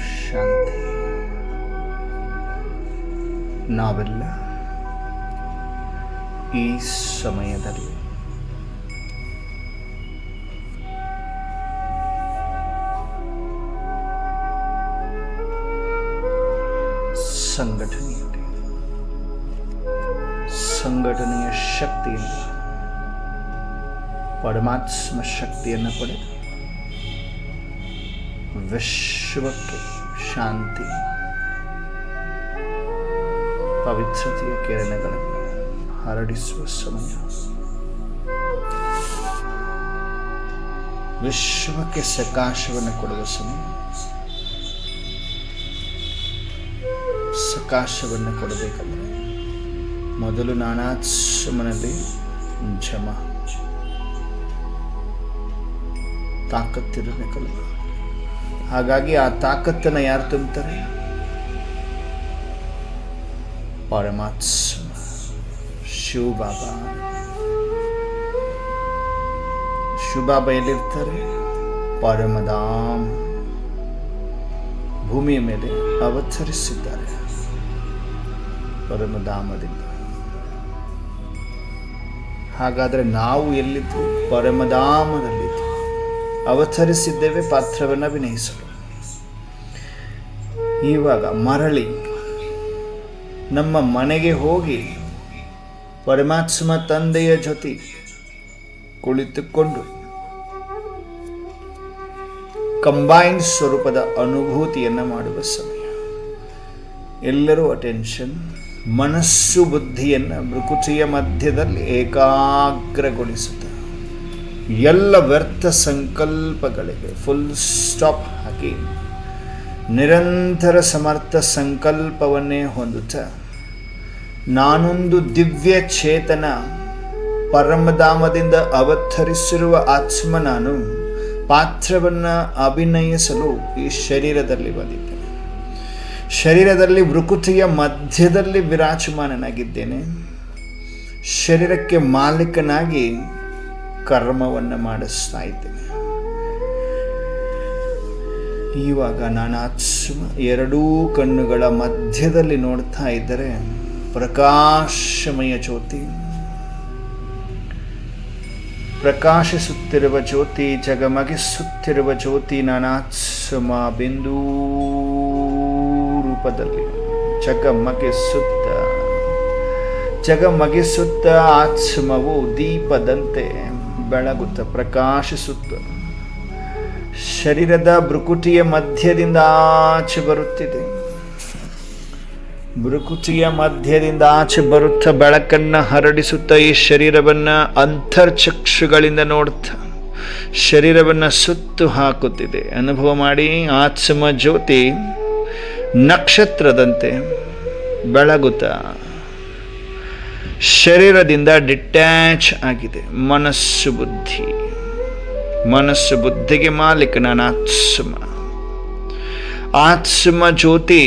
ಶಾಂತಿ. ನಾವೆಲ್ಲ ಈ ಸಮಯದಲ್ಲಿ ಸಂಘಟನೆಯ ಶಕ್ತಿಯಿಂದ ಪರಮಾತ್ಮ ಶಕ್ತಿಯನ್ನು ಪಡೆದು ವಿಶ್ವಕ್ಕೆ ಶಾಂತಿ ಪವಿತ್ರತೆಯ ಕಿರಣಗಳನ್ನು ಹರಡಿಸುವ ಸಮಯ. ವಿಶ್ವಕ್ಕೆ ಸಕಾಶವನ್ನು ಕೊಡುವ ಸಮಯ. ಸಕಾಶವನ್ನು ಕೊಡಬೇಕಂದ್ರೆ ಮೊದಲು ನಾನಾತ್ಮನಲ್ಲಿ ಜಮ ತಾಕತ್ತಿರಬೇಕಲ್ಲ. ಹಾಗಾಗಿ ಆ ತಾಕತ್ತನ್ನು ಯಾರು ತುಂಬುತ್ತಾರೆ? ಪರಮಾತ್ಮ ಶಿವಬಾಬಾ. ಶಿವಬಾಬಾ ಎಲ್ಲಿರ್ತಾರೆ? ಪರಮಧಾಮ ಭೂಮಿಯ ಮೇಲೆ ಅವತರಿಸಿದ್ದಾರೆ. ಪರಮಧಾಮದಿಂದ. ಹಾಗಾದರೆ ನಾವು ಎಲ್ಲಿದ್ದು? ಪರಮಧಾಮದಲ್ಲಿದ್ದು ಅವತರಿಸಿದ್ದೇವೆ ಪಾತ್ರವನ್ನು ಅಭಿನಯಿಸಲು. ಇವಾಗ ಮರಳಿ ನಮ್ಮ ಮನೆಗೆ ಹೋಗಿ ಪರಮಾತ್ಮ ತಂದೆಯ ಜೊತೆ ಕುಳಿತುಕೊಂಡು ಕಂಬೈನ್ಡ್ ಸ್ವರೂಪದ ಅನುಭೂತಿಯನ್ನು ಮಾಡುವ ಸಮಯ. ಎಲ್ಲರೂ ಅಟೆನ್ಷನ್, ಮನಸ್ಸು ಬುದ್ಧಿಯನ್ನು ಭ್ರುಕುಟಿಯ ಮಧ್ಯದಲ್ಲಿ ಏಕಾಗ್ರಗೊಳಿಸುತ್ತಾರೆ. ಎಲ್ಲ ವ್ಯರ್ಥ ಸಂಕಲ್ಪಗಳಿಗೆ ಫುಲ್ ಸ್ಟಾಪ್ ಹಾಕಿ ನಿರಂತರ ಸಮರ್ಥ ಸಂಕಲ್ಪವನ್ನೇ ಹೊಂದುತ್ತಾ ನಾನೊಂದು ದಿವ್ಯ ಚೇತನ ಪರಮಧಾಮದಿಂದ ಅವತರಿಸಿರುವ ಆತ್ಮ, ನಾನು ಪಾತ್ರವನ್ನು ಅಭಿನಯಿಸಲು ಈ ಶರೀರದಲ್ಲಿ ಬಂದಿದ್ದೇನೆ. ಶರೀರದಲ್ಲಿ ಭ್ರುಕುಟಿಯ ಮಧ್ಯದಲ್ಲಿ ವಿರಾಜಮಾನನಾಗಿದ್ದೇನೆ. ಶರೀರಕ್ಕೆ ಮಾಲೀಕನಾಗಿ ಕರ್ಮವನ್ನು ಮಾಡಿಸ್ತಾ ಇದ್ದೇನೆ. ಇವಾಗ ನಾನು ಆತ್ಮ ಎರಡೂ ಕಣ್ಣುಗಳ ಮಧ್ಯದಲ್ಲಿ ನೋಡ್ತಾ ಇದ್ದರೆ ಪ್ರಕಾಶಮಯ ಜ್ಯೋತಿ, ಪ್ರಕಾಶಿಸುತ್ತಿರುವ ಜ್ಯೋತಿ, ಜಗಮಗಿಸುತ್ತಿರುವ ಜ್ಯೋತಿ ನಾನಾತ್ಮ ಬಿಂದು ರೂಪದಲ್ಲಿ ಜಗಮಗಿಸುತ್ತ ಆತ್ಮವು ದೀಪದಂತೆ ಬೆಳಗುತ್ತ ಪ್ರಕಾಶಿಸುತ್ತ ಶರೀರದ ಭ್ರುಕುಟಿಯ ಮಧ್ಯದಿಂದ ಆಚೆ ಬರುತ್ತಿದೆ. ಭ್ರುಕುಟಿಯ ಮಧ್ಯದಿಂದ ಆಚೆ ಬರುತ್ತಾ ಬೆಳಕನ್ನು ಹರಡಿಸುತ್ತಾ ಈ ಶರೀರವನ್ನು ಅಂತರ್ಚಕ್ಷುಗಳಿಂದ ನೋಡುತ್ತಾ ಶರೀರವನ್ನು ಸುತ್ತು ಹಾಕುತ್ತಿದೆ. ಅನುಭವ ಮಾಡಿ. ಆತ್ಮ ಜ್ಯೋತಿ ನಕ್ಷತ್ರದಂತೆ ಬೆಳಗುತ್ತಾ ಶರೀರದಿಂದ ಡಿಟ್ಯಾಚ್ ಆಗಿದೆ. ಮನಸ್ಸು ಬುದ್ಧಿಗೆ ಮಾಲೀಕ ನಾನು ಆತ್ಮ ಜ್ಯೋತಿ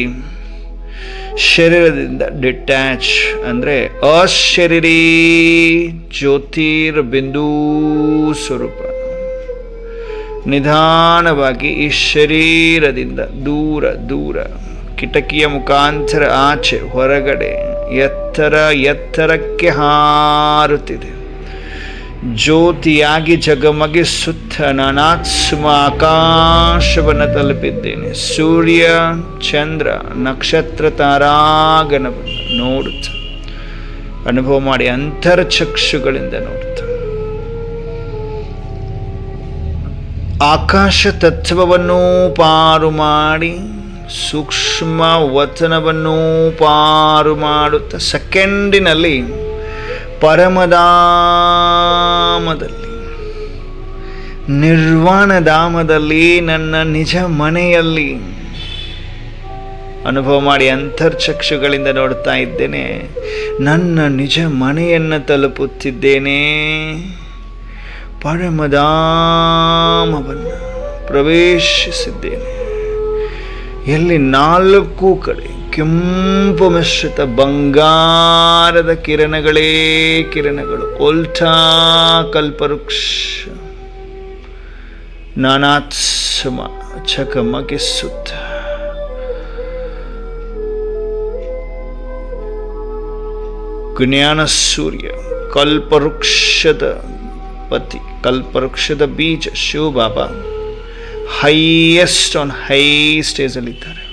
ಶರೀರದಿಂದ ಡಿಟ್ಯಾಚ್ ಅಂದರೆ ಅಶರೀರಿ ಜ್ಯೋತಿರ್ ಬಿಂದು ಸ್ವರೂಪ ನಿಧಾನವಾಗಿ ಈ ಶರೀರದಿಂದ ದೂರ ಕಿಟಕಿಯ ಮುಖಾಂತರ ಆಚೆ ಹೊರಗಡೆ ಎತ್ತರಕ್ಕೆ ಹಾರುತ್ತಿದೆ. ಜ್ಯೋತಿಯಾಗಿ ಜಗಮಗಿಸುತ್ತ ನಾನಾತ್ಮ ಆಕಾಶವನ್ನು ತಲುಪಿದ್ದೇನೆ. ಸೂರ್ಯ, ಚಂದ್ರ, ನಕ್ಷತ್ರ, ತಾರಾಗಣವನ್ನು ನೋಡುತ್ತ ಅನುಭವ ಮಾಡಿ. ಅಂತರ್ಚಕ್ಷುಗಳಿಂದ ನೋಡುತ್ತ ಆಕಾಶ ತತ್ವವನ್ನು ಪಾರು ಮಾಡಿ ಸೂಕ್ಷ್ಮ ವತನವನ್ನು ಪಾರು ಮಾಡುತ್ತ ಸೆಕೆಂಡಿನಲ್ಲಿ ಪರಮಧಾಮದಲ್ಲಿ ನಿರ್ವಾಣಧಾಮದಲ್ಲಿ ನನ್ನ ನಿಜ ಮನೆಯಲ್ಲಿ ಅನುಭವ ಮಾಡಿ. ಅಂತರ್ಚಕ್ಷುಗಳಿಂದ ನೋಡ್ತಾ ಇದ್ದೇನೆ. ನನ್ನ ನಿಜ ಮನೆಯನ್ನು ತಲುಪುತ್ತಿದ್ದೇನೆ. ಪರಮಧಾಮವನ್ನು ಪ್ರವೇಶಿಸಿದ್ದೇನೆ. ಎಲ್ಲಿ 4 ಕಡೆ ಕೆಂಪು ಮಿಶ್ರಿತ ಬಂಗಾರದ ಕಿರಣಗಳು. ಉಲ್ಟಾ ಕಲ್ಪವೃಕ್ಷ ನಾನಾತ್ಮ ಚಕಮಕಿಸುತ್ತ ಜ್ಞಾನ ಸೂರ್ಯ, ಕಲ್ಪವೃಕ್ಷದ ಪತಿ, ಕಲ್ಪವೃಕ್ಷದ ಬೀಜ Shiva Baba highest on high ಸ್ಟೇಜಲ್ಲಿದ್ದಾರೆ.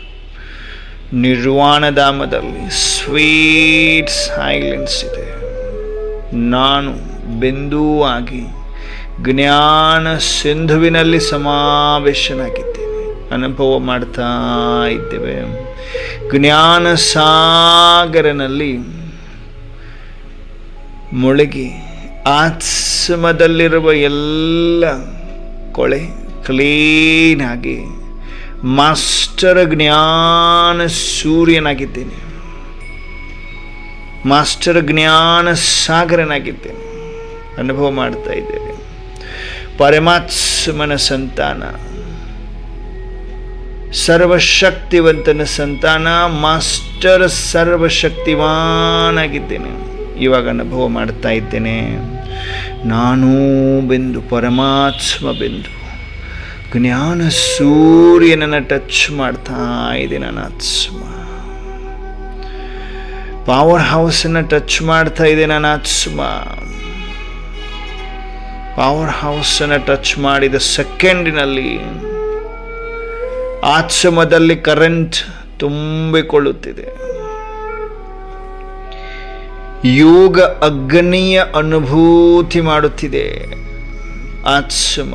ನಿರ್ವಾಣಧಾಮದಲ್ಲಿ ಸ್ವೀಟ್ ಸೈಲೆನ್ಸ್ ಇದೆ. ನಾನು ಬಿಂದು ಆಗಿ ಜ್ಞಾನ ಸಿಂಧುವಿನಲ್ಲಿ ಸಮಾವೇಶನಾಗಿದ್ದೇನೆ. ಅನುಭವ ಮಾಡ್ತಾ ಇದ್ದೇವೆ. ಜ್ಞಾನ ಸಾಗರನಲ್ಲಿ ಮುಳುಗಿ ಆತ್ಮದಲ್ಲಿರುವ ಎಲ್ಲ ಕೊಳೆ ಕ್ಲೀನ್ ಆಗಿ ಮಾಸ್ಟರ್ ಜ್ಞಾನ ಸೂರ್ಯನಾಗಿದ್ದೇನೆ. ಮಾಸ್ಟರ್ ಜ್ಞಾನ ಸಾಗರನಾಗಿದ್ದೇನೆ. ಅನುಭವ ಮಾಡ್ತಾ ಇದ್ದೇವೆ. ಪರಮಾತ್ಮನ ಸಂತಾನ, ಸರ್ವಶಕ್ತಿವಂತನ ಸಂತಾನ, ಮಾಸ್ಟರ್ ಸರ್ವಶಕ್ತಿವಾನಾಗಿದ್ದೇನೆ. ಇವಾಗ ಅನುಭವ ಮಾಡ್ತಾ ಇದ್ದೇನೆ. ನಾನೂ ಬಿಂದು, ಪರಮಾತ್ಮ ಬಿಂದು, ಜ್ಞಾನ ಸೂರ್ಯನನ್ನು ಟಚ್ ಮಾಡ್ತಾ ಇದೆ. ನನ್ನ ಆತ್ಮ ಪವರ್ ಹೌಸನ್ನು ಟಚ್ ಮಾಡ್ತಾ ಇದೆ. ನನ್ನ ಆತ್ಮ ಪವರ್ ಹೌಸನ್ನು ಟಚ್ ಮಾಡಿದ ಸೆಕೆಂಡಿನಲ್ಲಿ ಆತ್ಮದಲ್ಲಿ ಕರೆಂಟ್ ತುಂಬಿಕೊಳ್ಳುತ್ತಿದೆ. ಯೋಗ ಅಗ್ನಿಯ ಅನುಭೂತಿ ಮಾಡುತ್ತಿದೆ. ಆತ್ಮ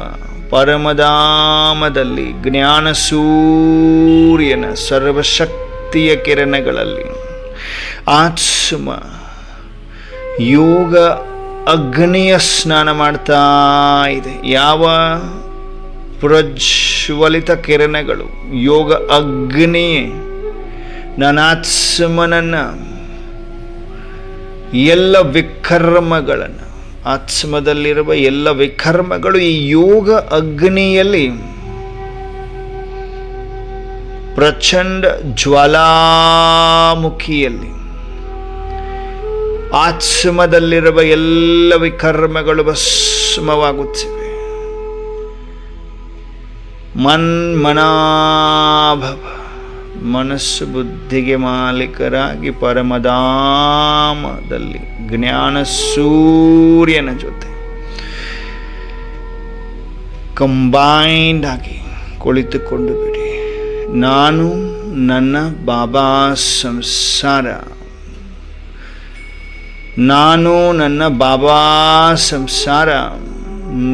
ಪರಮಧಾಮದಲ್ಲಿ ಜ್ಞಾನ ಸೂರ್ಯನ ಸರ್ವಶಕ್ತಿಯ ಕಿರಣಗಳಲ್ಲಿ ಆತ್ಮ ಯೋಗ ಅಗ್ನಿಯ ಸ್ನಾನ ಮಾಡ್ತಾ ಇದೆ. ಯಾವ ಪ್ರಜ್ವಲಿತ ಕಿರಣಗಳು, ಯೋಗ ಅಗ್ನಿ ನನ್ನ ಆತ್ಮನನ್ನು, ಎಲ್ಲ ವಿಕರ್ಮಗಳನ್ನು, ಆತ್ಮದಲ್ಲಿರುವ ಎಲ್ಲ ವಿಕರ್ಮಗಳು ಈ ಯೋಗ ಅಗ್ನಿಯಲ್ಲಿ ಪ್ರಚಂಡ ಜ್ವಾಲಾಮುಖಿಯಲ್ಲಿ ಆತ್ಮದಲ್ಲಿರುವ ಎಲ್ಲ ವಿಕರ್ಮಗಳು ಭಸ್ಮವಾಗುತ್ತಿವೆ. ಮನ್ಮನಾಭವ, ಮನಸ್ಸು ಬುದ್ಧಿಗೆ ಮಾಲೀಕರಾಗಿ ಪರಮಧಾಮದಲ್ಲಿ ಜ್ಞಾನ ಸೂರ್ಯನ ಜೊತೆ ಕಂಬೈನ್ಡ್ ಆಗಿ ಕುಳಿತುಕೊಂಡು ಬಿಡಿ. ನಾನು ನನ್ನ ಬಾಬಾ ಸಂಸಾರ, ನಾನು ನನ್ನ ಬಾಬಾ ಸಂಸಾರ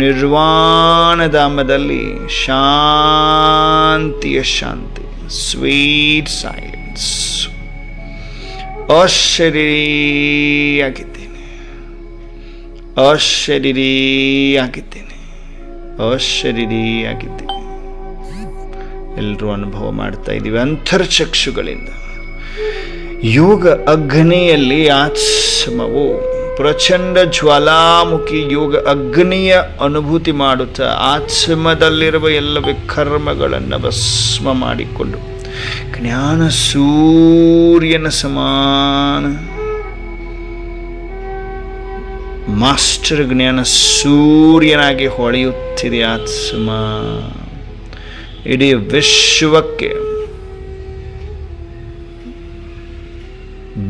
ನಿರ್ವಾಣಧಾಮದಲ್ಲಿ ಶಾಂತಿಯ ಶಾಂತಿ, ಸ್ವೀಟ್ ಸೈಲೆನ್ಸ್. ಅಶರೀರಿಯಾಗಿದ್ದೇನೆ, ಅಶರೀರಿಯಾಗಿದ್ದೇನೆ, ಅಶರೀರಿಯಾಗಿದ್ದೇನೆ. ಎಲ್ಲರೂ ಅನುಭವ ಮಾಡ್ತಾ ಇದ್ದೀವಿ ಅಂತರ್ಚಕ್ಷುಗಳಿಂದ. ಯೋಗ ಅಗ್ನಿಯಲ್ಲಿ ಆತ್ಮವು ಪ್ರಚಂಡ ಜ್ವಾಲಾಮುಖಿ ಯೋಗ ಅಗ್ನಿಯ ಅನುಭೂತಿ ಮಾಡುತ್ತಾ ಆತ್ಮದಲ್ಲಿರುವ ಎಲ್ಲ ವಿಕರ್ಮಗಳನ್ನು ಭಸ್ಮ ಮಾಡಿಕೊಂಡು ಜ್ಞಾನ ಸೂರ್ಯನ ಸಮಾನ ಮಾಸ್ಟರ್ ಜ್ಞಾನ ಸೂರ್ಯನಾಗಿ ಹೊಳೆಯುತ್ತಿದೆ ಆತ್ಮ. ಇಡೀ ವಿಶ್ವಕ್ಕೆ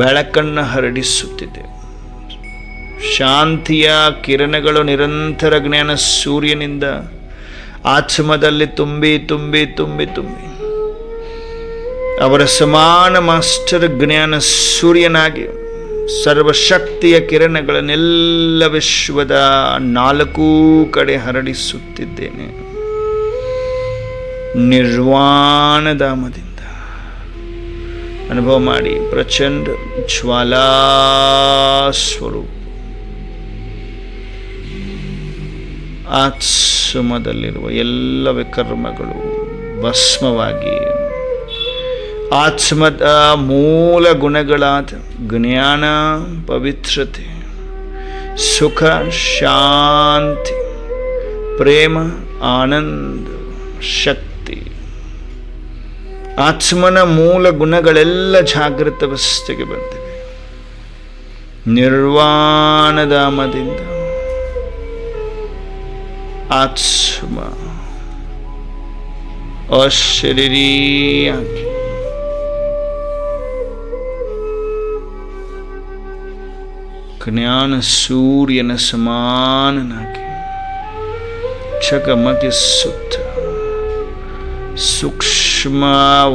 ಬೆಳಕನ್ನು ಹರಡಿಸುತ್ತಿದೆ. ಶಾಂತಿಯ ಕಿರಣಗಳು ನಿರಂತರ ಜ್ಞಾನ ಸೂರ್ಯನಿಂದ ಆತ್ಮದಲ್ಲಿ ತುಂಬಿ ತುಂಬಿ ತುಂಬಿ ತುಂಬಿ ಅವರ ಸಮಾನ ಮಾಸ್ಟರ್ ಜ್ಞಾನ ಸೂರ್ಯನಾಗಿ ಸರ್ವಶಕ್ತಿಯ ಕಿರಣಗಳನ್ನೆಲ್ಲ ವಿಶ್ವದ 4 ಕಡೆ ಹರಡಿಸುತ್ತಿದ್ದೇನೆ. ನಿರ್ವಾಣಧಾಮದಿಂದ ಅನುಭವ ಮಾಡಿ. ಪ್ರಚಂಡ ಜ್ವಾಲಾ ಸ್ವರೂಪ ಆತ್ಮದಲ್ಲಿರುವ ಎಲ್ಲ ವಿಕರ್ಮಗಳು ಭಸ್ಮವಾಗಿ ಆತ್ಮದ ಮೂಲ ಗುಣಗಳಾದ ಜ್ಞಾನ, ಪವಿತ್ರತೆ, ಸುಖ, ಶಾಂತಿ, ಪ್ರೇಮ, ಆನಂದ, ಶಕ್ತಿ, ಆತ್ಮನ ಮೂಲ ಗುಣಗಳೆಲ್ಲ ಜಾಗೃತ ಅವಸ್ಥೆಗೆ ಬಂದಿವೆ. ನಿರ್ವಾಣಧಾಮದಿಂದ ಆತ್ಮ ಅಶರೀರಿಯಾಗಿ ಜ್ಞಾನ ಸೂರ್ಯನ ಸಮಾನನಾಗಿ ಝಗಮಗಿಸುತ್ತ ಸೂಕ್ಷ್ಮ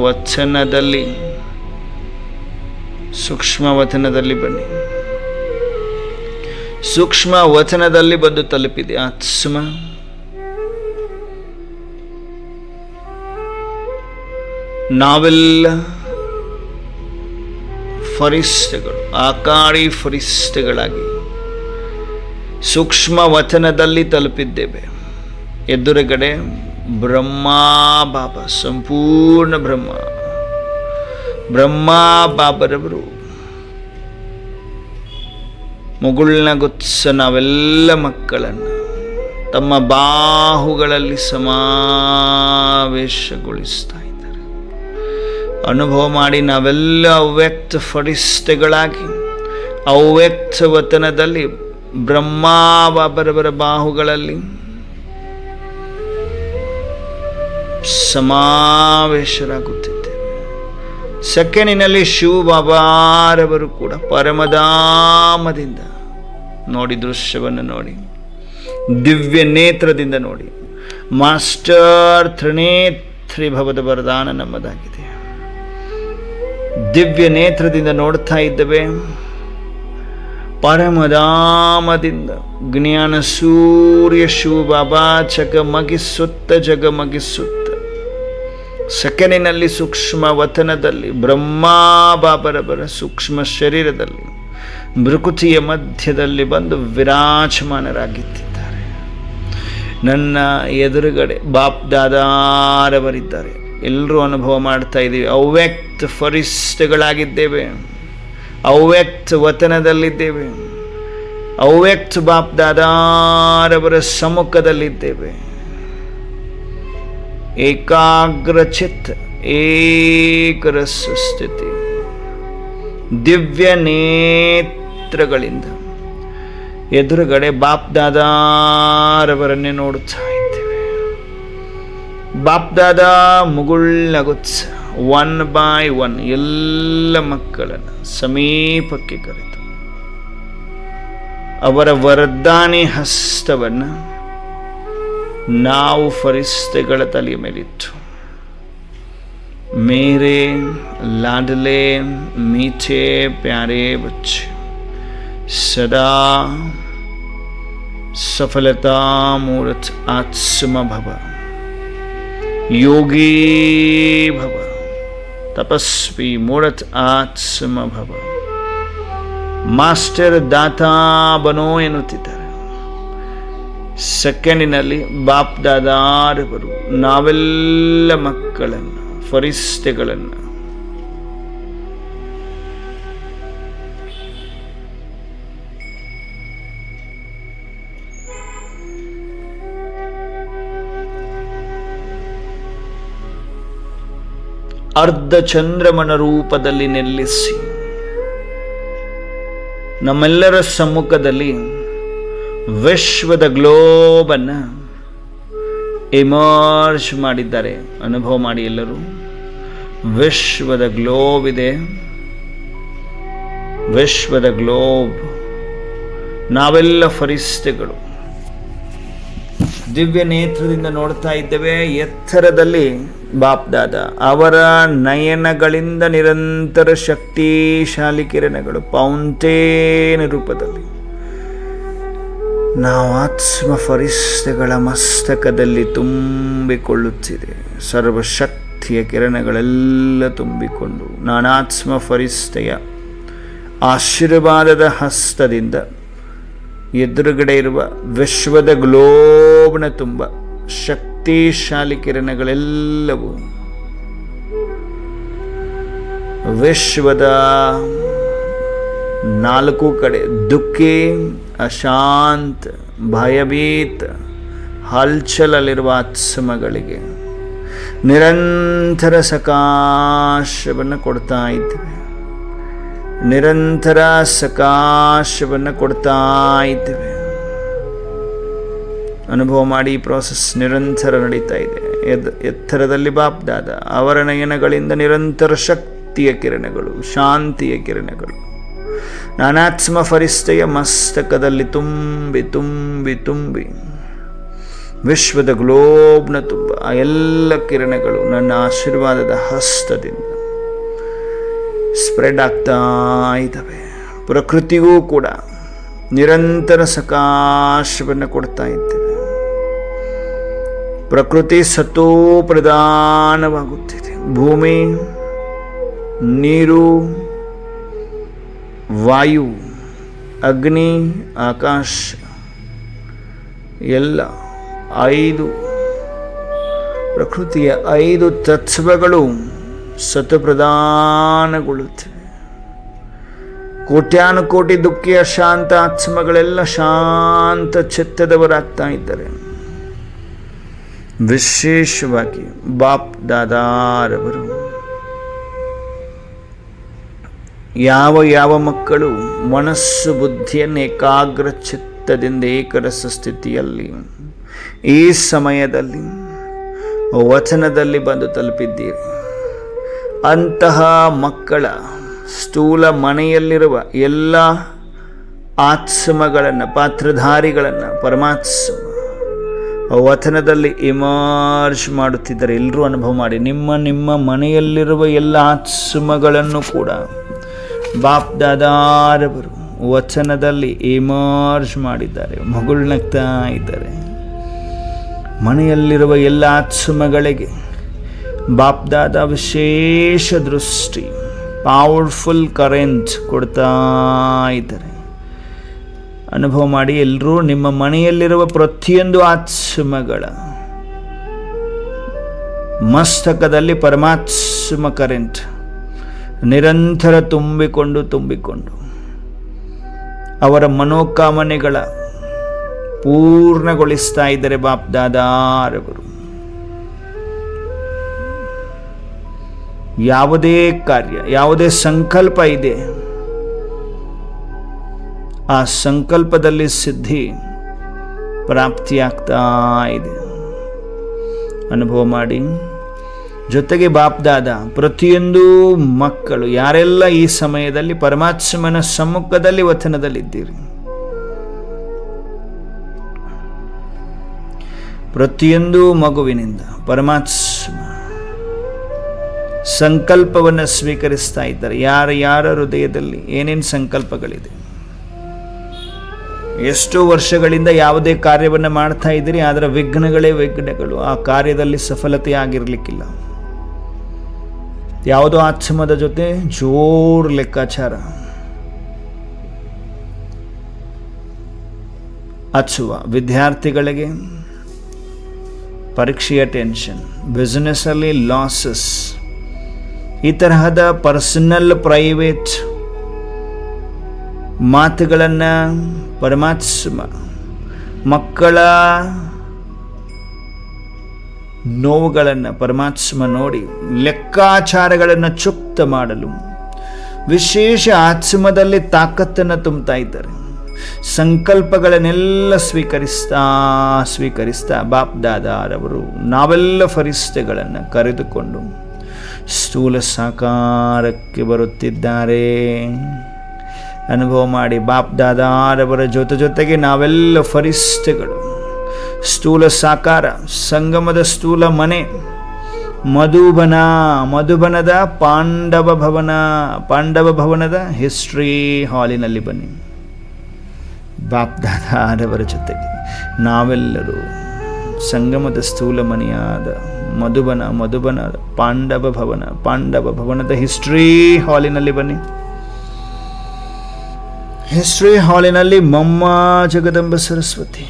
ವಚನದಲ್ಲಿ ಬನ್ನಿ. ಸೂಕ್ಷ್ಮ ವಚನದಲ್ಲಿ ಬಂದು ತಲುಪಿದೆ ಆತ್ಮ. ನಾವೆಲ್ಲ ಫರಿಷ್ಠಗಳು, ಆಕಾರಿ ಫರಿಷ್ಠಗಳಾಗಿ ಸೂಕ್ಷ್ಮ ವಚನದಲ್ಲಿ ತಲುಪಿದ್ದೇವೆ. ಎದುರುಗಡೆ ಬ್ರಹ್ಮ ಬಾಬಾ, ಸಂಪೂರ್ಣ ಬ್ರಹ್ಮ ಬಾಬರವರು ಮುಗುಳ್ನ ಗುತ್ಸ ನಾವೆಲ್ಲ ಮಕ್ಕಳನ್ನು ತಮ್ಮ ಬಾಹುಗಳಲ್ಲಿ ಸಮಾವೇಶಗೊಳಿಸ್ತಾ ಇದ್ದಾರೆ. ಅನುಭವ ಮಾಡಿ ನಾವೆಲ್ಲ ಅವ್ಯಕ್ತ ಫರಿಷ್ಠಗಳಾಗಿ ಅವ್ಯಕ್ತ ವತನದಲ್ಲಿ ಬ್ರಹ್ಮ ಬಾಬರವರ ಬಾಹುಗಳಲ್ಲಿ ಸಮಾವೇಶರಾಗುತ್ತಿದ್ದೇವೆ. ಸೆಕೆಂಡಿನಲ್ಲಿ ಶಿವ ಬಾಬಾರವರು ಕೂಡ ಪರಮಧಾಮದಿಂದ ನೋಡಿ, ದೃಶ್ಯವನ್ನು ನೋಡಿ, ದಿವ್ಯ ನೇತ್ರದಿಂದ ನೋಡಿ. ಮಾಸ್ಟರ್ ತ್ರಿನೇತ್ರಿ ಭವದ ವರದಾನ ನಮ್ಮದಾಗಿದೆ. ದಿವ್ಯ ನೇತ್ರದಿಂದ ನೋಡ್ತಾ ಇದ್ದೇವೆ. ಪರಮಧಾಮದಿಂದ ಜ್ಞಾನ ಸೂರ್ಯ ಶಿವ ಬಾಬಾ ಜಗಮಗಿಸುತ್ತ ಸೆಕೆಂಡಿನಲ್ಲಿ ಸೂಕ್ಷ್ಮ ವತನದಲ್ಲಿ ಬ್ರಹ್ಮ ಬಾಬರವರ ಸೂಕ್ಷ್ಮ ಶರೀರದಲ್ಲಿ ಭೃಕುಟಿಯ ಮಧ್ಯದಲ್ಲಿ ಬಂದು ವಿರಾಜಮಾನರಾಗಿದ್ದಾರೆ. ನನ್ನ ಎದುರುಗಡೆ ಬಾಪ್ ದಾದಾರವರಿದ್ದಾರೆ. ಎಲ್ಲರೂ ಅನುಭವ ಮಾಡ್ತಾ ಇದ್ದೀವಿ. ಅವ್ಯಕ್ತ ಫರಿಷ್ಠಗಳಾಗಿದ್ದೇವೆ, ಅವ್ಯಕ್ತ ವತನದಲ್ಲಿದ್ದೇವೆ, ಅವ್ಯಕ್ತ ಬಾಪ್ ದಾದಾರವರ ಸಮ್ಮುಖದಲ್ಲಿದ್ದೇವೆ. ಏಕಾಗ್ರ ಚಿತ್ತ, ಏಕರಸ ಸ್ಥಿತಿ, ದಿವ್ಯ ನೇತ್ರಗಳಿಂದ ಎದುರುಗಡೆ ಬಾಪ್ ದಾದಾರವರನ್ನೇ ನೋಡುತ್ತಾ ಇದ್ದೇವೆ. ಬಾಪ್ ದಾದಾ ಮುಗುಳ್ನಗುತ್ಸ 1 by 1 ಎಲ್ಲ ಮಕ್ಕಳನ್ನು ಸಮೀಪಕ್ಕೆ ಕರೆದು ಅವರ ವರದಾನಿ ಹಸ್ತವನ್ನು ನಾವು ಫರಿಷ್ಠೆಗಳ ತಲೆಯ ಮೇಲಿಟ್ಟು, ಮೇರೆ ಲಾಡಲೆ ಮೀಠೆ ಪ್ಯಾರೆ ಬಚ್ಚೆ, ಸದಾ ಸಫಲತಾ ಮೂರ್ತ ಆತ್ಮ ಭವ, ಯೋಗಿ ಭವ, ತಪಸ್ವಿ ಮೂರ್ತ ಆತ್ಮ ಭವ, ಮಾಸ್ಟರ್ ದಾತಾ ಬನೋ ಎನ್ನುತ್ತಿದ್ದಾರೆ. ಸೆಕೆಂಡಿನಲ್ಲಿ ಬಾಪ್ ದಾದಾರವರು ನಾವೆಲ್ಲ ಮಕ್ಕಳನ್ನು, ಫರಿಷ್ಠೆಗಳನ್ನು ಅರ್ಧ ಚಂದ್ರಮನ ರೂಪದಲ್ಲಿ ನಿಲ್ಲಿಸಿ ನಮ್ಮೆಲ್ಲರ ಸಮ್ಮುಖದಲ್ಲಿ ವಿಶ್ವದ ಗ್ಲೋಬನ್ನು ಎಮರ್ಜ್ ಮಾಡಿದ್ದಾರೆ. ಅನುಭವ ಮಾಡಿ ಎಲ್ಲರೂ. ವಿಶ್ವದ ಗ್ಲೋಬ್ ಇದೆ, ವಿಶ್ವದ ಗ್ಲೋಬ್. ನಾವೆಲ್ಲ ಫರಿಷ್ಠೆಗಳು ದಿವ್ಯ ನೇತ್ರದಿಂದ ನೋಡ್ತಾ ಇದ್ದೇವೆ. ಎತ್ತರದಲ್ಲಿ ಬಾಪ್ ದಾದಾ ಅವರ ನಯನಗಳಿಂದ ನಿರಂತರ ಶಕ್ತಿಶಾಲಿ ಕಿರಣಗಳು ಫೌಂಟೇನ್ ರೂಪದಲ್ಲಿ ನಾವು ಆತ್ಮ ಫರಿಷ್ಠೆಗಳ ಮಸ್ತಕದಲ್ಲಿ ತುಂಬಿಕೊಳ್ಳುತ್ತಿದೆ. ಸರ್ವಶಕ್ತಿಯ ಕಿರಣಗಳೆಲ್ಲ ತುಂಬಿಕೊಂಡು ನಾನಾತ್ಮ ಫರಿಷ್ಠೆಯ ಆಶೀರ್ವಾದದ ಹಸ್ತದಿಂದ ಎದುರುಗಡೆ ಇರುವ ವಿಶ್ವದ ಗ್ಲೋಬ್ನ ತುಂಬ ಶಕ್ತಿಶಾಲಿ ಕಿರಣಗಳೆಲ್ಲವೂ ವಿಶ್ವದ 4 ಕಡೆ ದುಃಖಿ, ಅಶಾಂತ, ಭಯಭೀತ, ಹಲ್ಚಲಲ್ಲಿರುವ ಆತ್ಮಗಳಿಗೆ ನಿರಂತರ ಸಕಾಶವನ್ನು ಕೊಡ್ತಾ ಇದ್ದೇವೆ. ನಿರಂತರ ಸಕಾಶವನ್ನು ಕೊಡ್ತಾ ಇದ್ದೇವೆ. ಅನುಭವ ಮಾಡಿ. ಈ ಪ್ರಾಸೆಸ್ ನಿರಂತರ ನಡೀತಾ ಇದೆ. ಎತ್ತರದಲ್ಲಿ ಬಾಪ್ ದಾದಾ ಅವರ ನಯನಗಳಿಂದ ನಿರಂತರ ಶಕ್ತಿಯ ಕಿರಣಗಳು, ಶಾಂತಿಯ ಕಿರಣಗಳು ನಾನಾತ್ಮ ಫರಿಸ್ತೆಯ ಮಸ್ತಕದಲ್ಲಿ ತುಂಬಿ ತುಂಬಿ ತುಂಬಿ ವಿಶ್ವದ ಗ್ಲೋಬ್ನ ತುಂಬ ಆ ಎಲ್ಲ ಕಿರಣಗಳು ನನ್ನ ಆಶೀರ್ವಾದದ ಹಸ್ತದಿಂದ ಸ್ಪ್ರೆಡ್ ಆಗ್ತಾ ಇದ್ದಾವೆ. ಪ್ರಕೃತಿಗೂ ಕೂಡ ನಿರಂತರ ಸಕಾಶವನ್ನು ಕೊಡ್ತಾ ಇದ್ದೇವೆ. ಪ್ರಕೃತಿ ಸತೋ ಪ್ರಧಾನವಾಗುತ್ತಿದೆ. ಭೂಮಿ, ನೀರು, ವಾಯು, ಅಗ್ನಿ, ಆಕಾಶ ಎಲ್ಲ 5 ಪ್ರಕೃತಿಯ 5 ತತ್ವಗಳು ಸತಪ್ರಧಾನಗೊಳ್ಳುತ್ತಿವೆ. ಕೋಟ್ಯಾನುಕೋಟಿ ದುಃಖಿ ಅಶಾಂತ ಆತ್ಮಗಳೆಲ್ಲ ಶಾಂತ ಚಿತ್ತದವರಾಗ್ತಾ ಇದ್ದಾರೆ. ವಿಶೇಷವಾಗಿ ಬಾಪ್ ದಾದಾರವರು ಯಾವ ಮಕ್ಕಳು ಮನಸ್ಸು ಬುದ್ಧಿಯನ್ನು ಏಕಾಗ್ರ ಚಿತ್ತದಿಂದ ಏಕರಸ ಸ್ಥಿತಿಯಲ್ಲಿ ಈ ಸಮಯದಲ್ಲಿ ವಚನದಲ್ಲಿ ಬಂದು ತಲುಪಿದ್ದೀರಿ, ಅಂತಹ ಮಕ್ಕಳ ಸ್ಥೂಲ ಮನೆಯಲ್ಲಿರುವ ಎಲ್ಲ ಆತ್ಮಗಳನ್ನು, ಪಾತ್ರಧಾರಿಗಳನ್ನು ಪರಮಾತ್ಮ ವಚನದಲ್ಲಿ ಇಮರ್ಜ್ ಮಾಡುತ್ತಿದ್ದಾರೆ. ಎಲ್ಲರೂ ಅನುಭವ ಮಾಡಿ. ನಿಮ್ಮ ಮನೆಯಲ್ಲಿರುವ ಎಲ್ಲ ಆತ್ಮಗಳನ್ನು ಕೂಡ ಬಾಪ್ ದಾದಾರವರು ವಚನದಲ್ಲಿ ಇಮರ್ಜ್ ಮಾಡಿದ್ದಾರೆ. ಮಗುಳ್ನಗ್ತಾ ಇದ್ದಾರೆ. ಮನೆಯಲ್ಲಿರುವ ಎಲ್ಲ ಆತ್ಮಗಳಿಗೆ ಬಾಪ್ ದಾದಾ ವಿಶೇಷ ದೃಷ್ಟಿ, ಪವರ್ಫುಲ್ ಕರೆಂಟ್ ಕೊಡ್ತಾ ಇದ್ದಾರೆ. ಅನುಭವ ಮಾಡಿ. ಎಲ್ಲರೂ ನಿಮ್ಮ ಮನೆಯಲ್ಲಿರುವ ಪ್ರತಿಯೊಂದು ಆತ್ಮಗಳ ಮಸ್ತಕದಲ್ಲಿ ಪರಮಾತ್ಮ ಕರೆಂಟ್ ನಿರಂತರ ತುಂಬಿಕೊಂಡು ಅವರ ಮನೋಕಾಮನೆಗಳ ಪೂರ್ಣಗೊಳಿಸ್ತಾ ಇದ್ದಾರೆ ಬಾಪ್ ದಾದಾರವರು. ಯಾವುದೇ ಕಾರ್ಯ, ಯಾವುದೇ ಸಂಕಲ್ಪ ಇದೆ, ಆ ಸಂಕಲ್ಪದಲ್ಲಿ ಸಿದ್ಧಿ ಪ್ರಾಪ್ತಿಯಾಗ್ತಾ ಇದೆ. ಅನುಭವ ಮಾಡಿ. ಜೊತೆಗೆ ಬಾಪ್ ದಾದಾ ಪ್ರತಿಯೊಂದು ಮಕ್ಕಳು ಯಾರೆಲ್ಲ ಈ ಸಮಯದಲ್ಲಿ ಪರಮಾತ್ಮನ ಸಮ್ಮುಖದಲ್ಲಿ ವಚನದಲ್ಲಿದ್ದೀರಿ, ಪ್ರತಿಯೊಂದು ಮಗುವಿನಿಂದ ಪರಮಾತ್ಮ ಸಂಕಲ್ಪವನ್ನು ಸ್ವೀಕರಿಸ್ತಾ ಇದ್ದಾರೆ. ಯಾರ ಹೃದಯದಲ್ಲಿ ಏನೇನು ಸಂಕಲ್ಪಗಳಿದೆ, ಎಷ್ಟೋ ವರ್ಷಗಳಿಂದ ಯಾವುದೇ ಕಾರ್ಯವನ್ನು ಮಾಡ್ತಾ ಇದ್ದೀರಿ, ಅದರ ವಿಘ್ನಗಳು, ಆ ಕಾರ್ಯದಲ್ಲಿ ಸಫಲತೆ ಆಗಿರಲಿಕ್ಕಿಲ್ಲ. ಯಾವುದೋ ಆತ್ಮದ ಜೊತೆ ಜೋರು ಲೆಕ್ಕಾಚಾರ, ಹಚ್ಚುವ ವಿದ್ಯಾರ್ಥಿಗಳಿಗೆ ಪರೀಕ್ಷೆಯ ಟೆನ್ಷನ್, ಬಿಸ್ನೆಸ್ಸಲ್ಲಿ ಲಾಸಸ್, ಈ ತರಹದ ಪರ್ಸನಲ್ ಪ್ರೈವೇಟ್ ಮಾತುಗಳನ್ನು ಪರಮಾತ್ಮ ಮಕ್ಕಳ ನೋವುಗಳನ್ನು ಪರಮಾತ್ಮ ನೋಡಿ ಲೆಕ್ಕಾಚಾರಗಳನ್ನು ಚುಕ್ತ ಮಾಡಲು ವಿಶೇಷ ಆತ್ಮದಲ್ಲಿ ತಾಕತ್ತನ್ನು ತುಂಬುತ್ತಾ ಇದ್ದಾರೆ. ಸಂಕಲ್ಪಗಳನ್ನೆಲ್ಲ ಸ್ವೀಕರಿಸ್ತಾ ಬಾಪ್ ದಾದಾರವರು ನಾವೆಲ್ಲ ಫರಿಸ್ತೆಗಳನ್ನು ಕರೆದುಕೊಂಡು ಸ್ಥೂಲ ಸಾಕಾರಕ್ಕೆ ಬರುತ್ತಿದ್ದಾರೆ. ಅನುಭವ ಮಾಡಿ. ಬಾಪ್ ದಾದಾರವರ ಜೊತೆಗೆ ನಾವೆಲ್ಲ ಫರಿಸ್ತೆಗಳು ಸ್ಥೂಲ ಸಾಕಾರ, ಸಂಗಮದ ಸ್ಥೂಲ ಮನೆ, ಮಧುಬನದ ಪಾಂಡವ ಭವನದ ಹಿಸ್ಟ್ರಿ ಹಾಲಿನಲ್ಲಿ ಬನ್ನಿ. ಬಾಪ್ ದಾದಾರವರ ಜೊತೆಗೆ ನಾವೆಲ್ಲರೂ ಸಂಗಮದ ಸ್ಥೂಲ ಮನೆಯಾದ ಮಧುಬನ ಪಾಂಡವ ಭವನದ ಹಿಸ್ಟ್ರಿ ಹಾಲಿನಲ್ಲಿ ಬನ್ನಿ. ಹಿಸ್ಟ್ರಿ ಹಾಲಿನಲ್ಲಿ ಮಮ್ಮ ಜಗದಂಬ ಸರಸ್ವತಿ,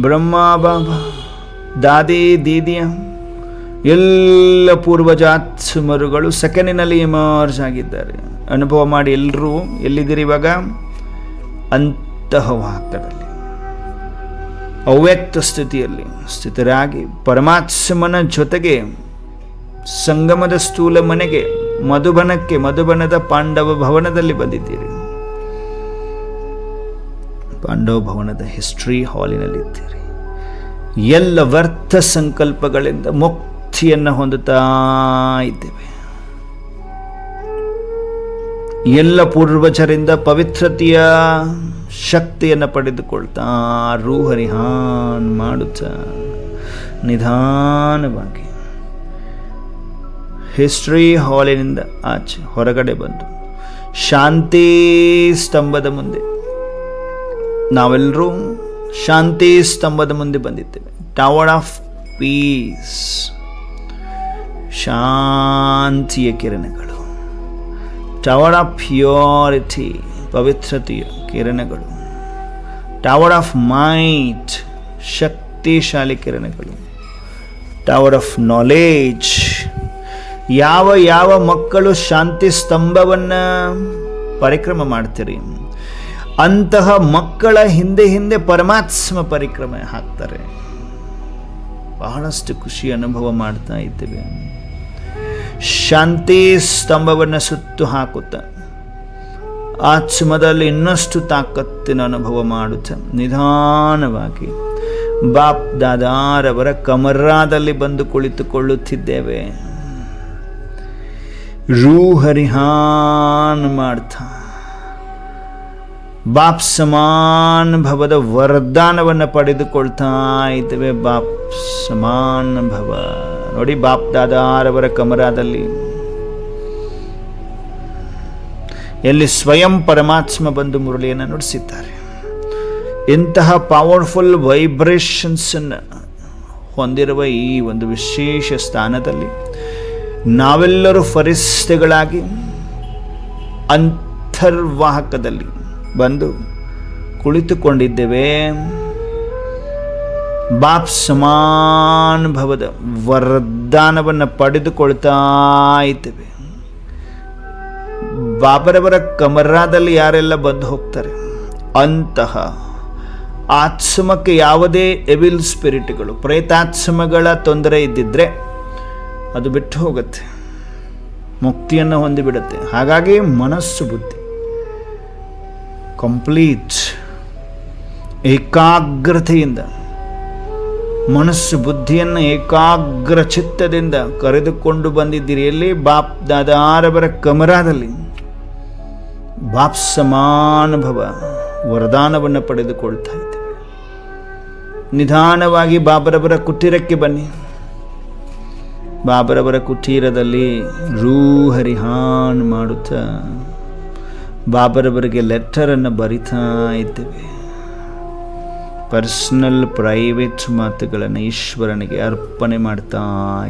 ಬ್ರಹ್ಮ ಬಾಬಾ, ದಾದಿ ದೀದಿಯ ಎಲ್ಲ ಪೂರ್ವಜಾತ್ಮರುಗಳು ಸೆಕೆಂಡಿನಲ್ಲಿ ಎಮರ್ಜ್ ಆಗಿದ್ದಾರೆ. ಅನುಭವ ಮಾಡಿ. ಎಲ್ಲರೂ ಎಲ್ಲಿದ್ದೀರಿ ಇವಾಗ? ಅಂತಃವಾಕ್ಯದಲ್ಲಿ ಅವ್ಯಕ್ತ ಸ್ಥಿತಿಯಲ್ಲಿ ಸ್ಥಿತರಾಗಿ ಪರಮಾತ್ಮನ ಜೊತೆಗೆ ಸಂಗಮದ ಸ್ಥೂಲ ಮನೆಗೆ ಮಧುಬನದ ಪಾಂಡವ ಭವನದಲ್ಲಿ ಬಂದಿದ್ದೀರಿ. ಪಾಂಡವ ಭವನದ ಹಿಸ್ಟ್ರಿ ಹಾಲಿನಲ್ಲಿದ್ದೀರಿ. ಎಲ್ಲ ವ್ಯರ್ಥ ಸಂಕಲ್ಪಗಳಿಂದ ಮುಕ್ತಿಯನ್ನು ಹೊಂದುತ್ತಾ ಇದ್ದೇವೆ. ಎಲ್ಲ ಪೂರ್ವಜರಿಂದ ಪವಿತ್ರತೆಯ ಶಕ್ತಿಯನ್ನು ಪಡೆದುಕೊಳ್ತಾ ರೂಹರಿಹಾನ್ ಮಾಡುತ್ತಾ ನಿಧಾನವಾಗಿ ಹಿಸ್ಟ್ರಿ ಹಾಲಿನಿಂದ ಆಚೆ ಹೊರಗಡೆ ಬಂದು ಶಾಂತಿ ಸ್ತಂಭದ ಮುಂದೆ, ನಾವೆಲ್ಲರೂ ಶಾಂತಿ ಸ್ತಂಭದ ಮುಂದೆ ಬಂದಿದ್ದೇವೆ. ಟವರ್ ಆಫ್ ಪೀಸ್, ಶಾಂತಿಯ ಕಿರಣಗಳು. ಟವರ್ ಆಫ್ ಪ್ಯೂರಿಟಿ, ಪವಿತ್ರತೆಯ ಕಿರಣಗಳು. ಟವರ್ ಆಫ್ ಮೈಟ್, ಶಕ್ತಿಶಾಲಿ ಕಿರಣಗಳು. Tower of knowledge. ಯಾವ ಯಾವ ಮಕ್ಕಳು ಶಾಂತಿ ಸ್ತಂಭವನ್ನು ಪರಿಕ್ರಮ ಮಾಡ್ತೀರಿ ಅಂತಹ ಮಕ್ಕಳ ಹಿಂದೆ ಹಿಂದೆ ಪರಮಾತ್ಮ ಪರಿಕ್ರಮ ಹಾಕ್ತಾರೆ. ಬಹಳಷ್ಟು ಖುಷಿ ಅನುಭವ ಮಾಡ್ತಾ ಇದ್ದೇವೆ. ಶಾಂತಿ ಸ್ತಂಭವನ್ನು ಸುತ್ತು ಹಾಕುತ್ತಾ ಆತ್ಮದಲ್ಲಿ ಇನ್ನಷ್ಟು ತಾಕತ್ತಿನ ಅನುಭವ ಮಾಡುತ್ತಾ ನಿಧಾನವಾಗಿ ಬಾಪ್ ದಾದಾರವರ ಕಮರಾದಲ್ಲಿ ಬಂದು ಕುಳಿತುಕೊಳ್ಳುತ್ತಿದ್ದೇವೆ. ರೂಹರಿಹಾನ್ ಮಾಡ್ತಾ ಬಾಪ್ ಸಮಾನ ಭವದ ವರದಾನವನ್ನು ಪಡೆದುಕೊಳ್ತಾ ಇದ್ದೇವೆ. ಬಾಪ್ ಸಮಾನ ಭವ ನೋಡಿ, ಬಾಪ್ ದಾದಾರವರ ಕಮರಾದಲ್ಲಿ ಎಲ್ಲಿ ಸ್ವಯಂ ಪರಮಾತ್ಮ ಬಂದು ಮುರಳಿಯನ್ನು ನುಡಿಸಿದ್ದಾರೆ. ಇಂತಹ ಪವರ್ಫುಲ್ ವೈಬ್ರೇಷನ್ಸ್ ಅನ್ನು ಹೊಂದಿರುವ ಈ ಒಂದು ವಿಶೇಷ ಸ್ಥಾನದಲ್ಲಿ ನಾವೆಲ್ಲರೂ ಫರಿಸ್ತೆಗಳಾಗಿ ಅಂತರ್ವಾಹಕದಲ್ಲಿ ಬಂದು ಕುಳಿತುಕೊಂಡಿದ್ದೇವೆ. ಬಾಪ್ ಸಮಾನ ಭವದ ವರದಾನವನ್ನು ಪಡೆದುಕೊಳ್ತಾ ಇದ್ದೇವೆ. ಬಾಬರವರ ಕಮರಾದಲ್ಲಿ ಯಾರೆಲ್ಲ ಬಂದು ಹೋಗ್ತಾರೆ ಅಂತಹ ಆತ್ಮಕ್ಕೆ ಯಾವುದೇ ಎವಿಲ್ ಸ್ಪಿರಿಟ್ಗಳು, ಪ್ರೇತಾತ್ಮಗಳ ತೊಂದರೆ ಇದ್ದಿದ್ರೆ ಅದು ಬಿಟ್ಟು ಹೋಗುತ್ತೆ, ಮುಕ್ತಿಯನ್ನು ಹೊಂದಿಬಿಡುತ್ತೆ. ಹಾಗಾಗಿ ಮನಸ್ಸು ಬುದ್ಧಿ ಕಂಪ್ಲೀಟ್ ಏಕಾಗ್ರತೆಯಿಂದ, ಮನಸ್ಸು ಬುದ್ಧಿಯನ್ನು ಏಕಾಗ್ರ ಚಿತ್ತದಿಂದ ಕರೆದುಕೊಂಡು ಬಂದಿದ್ದೀರಿ. ಎಲ್ಲಿ? ಬಾಪ್ ದಾದಾರವರ ಕಮರಾದಲ್ಲಿ ಬಾಪ್ ಸಮಾನ ಭವ ವರದಾನವನ್ನು ಪಡೆದುಕೊಳ್ತಾ ಇದ್ದೇವೆ. ನಿಧಾನವಾಗಿ ಬಾಬರವರ ಕುಟೀರಕ್ಕೆ ಬನ್ನಿ. ಬಾಬರವರ ಕುಟೀರದಲ್ಲಿ ರೂಹರಿಹಾನ್ ಮಾಡುತ್ತಾ ಬಾಬರವರಿಗೆ ಲೆಟರನ್ನು ಬರಿತಾ ಇದ್ದೇವೆ. ಪರ್ಸನಲ್ ಪ್ರೈವೇಟ್ ಮಾತುಗಳನ್ನು ಈಶ್ವರನಿಗೆ ಅರ್ಪಣೆ ಮಾಡ್ತಾ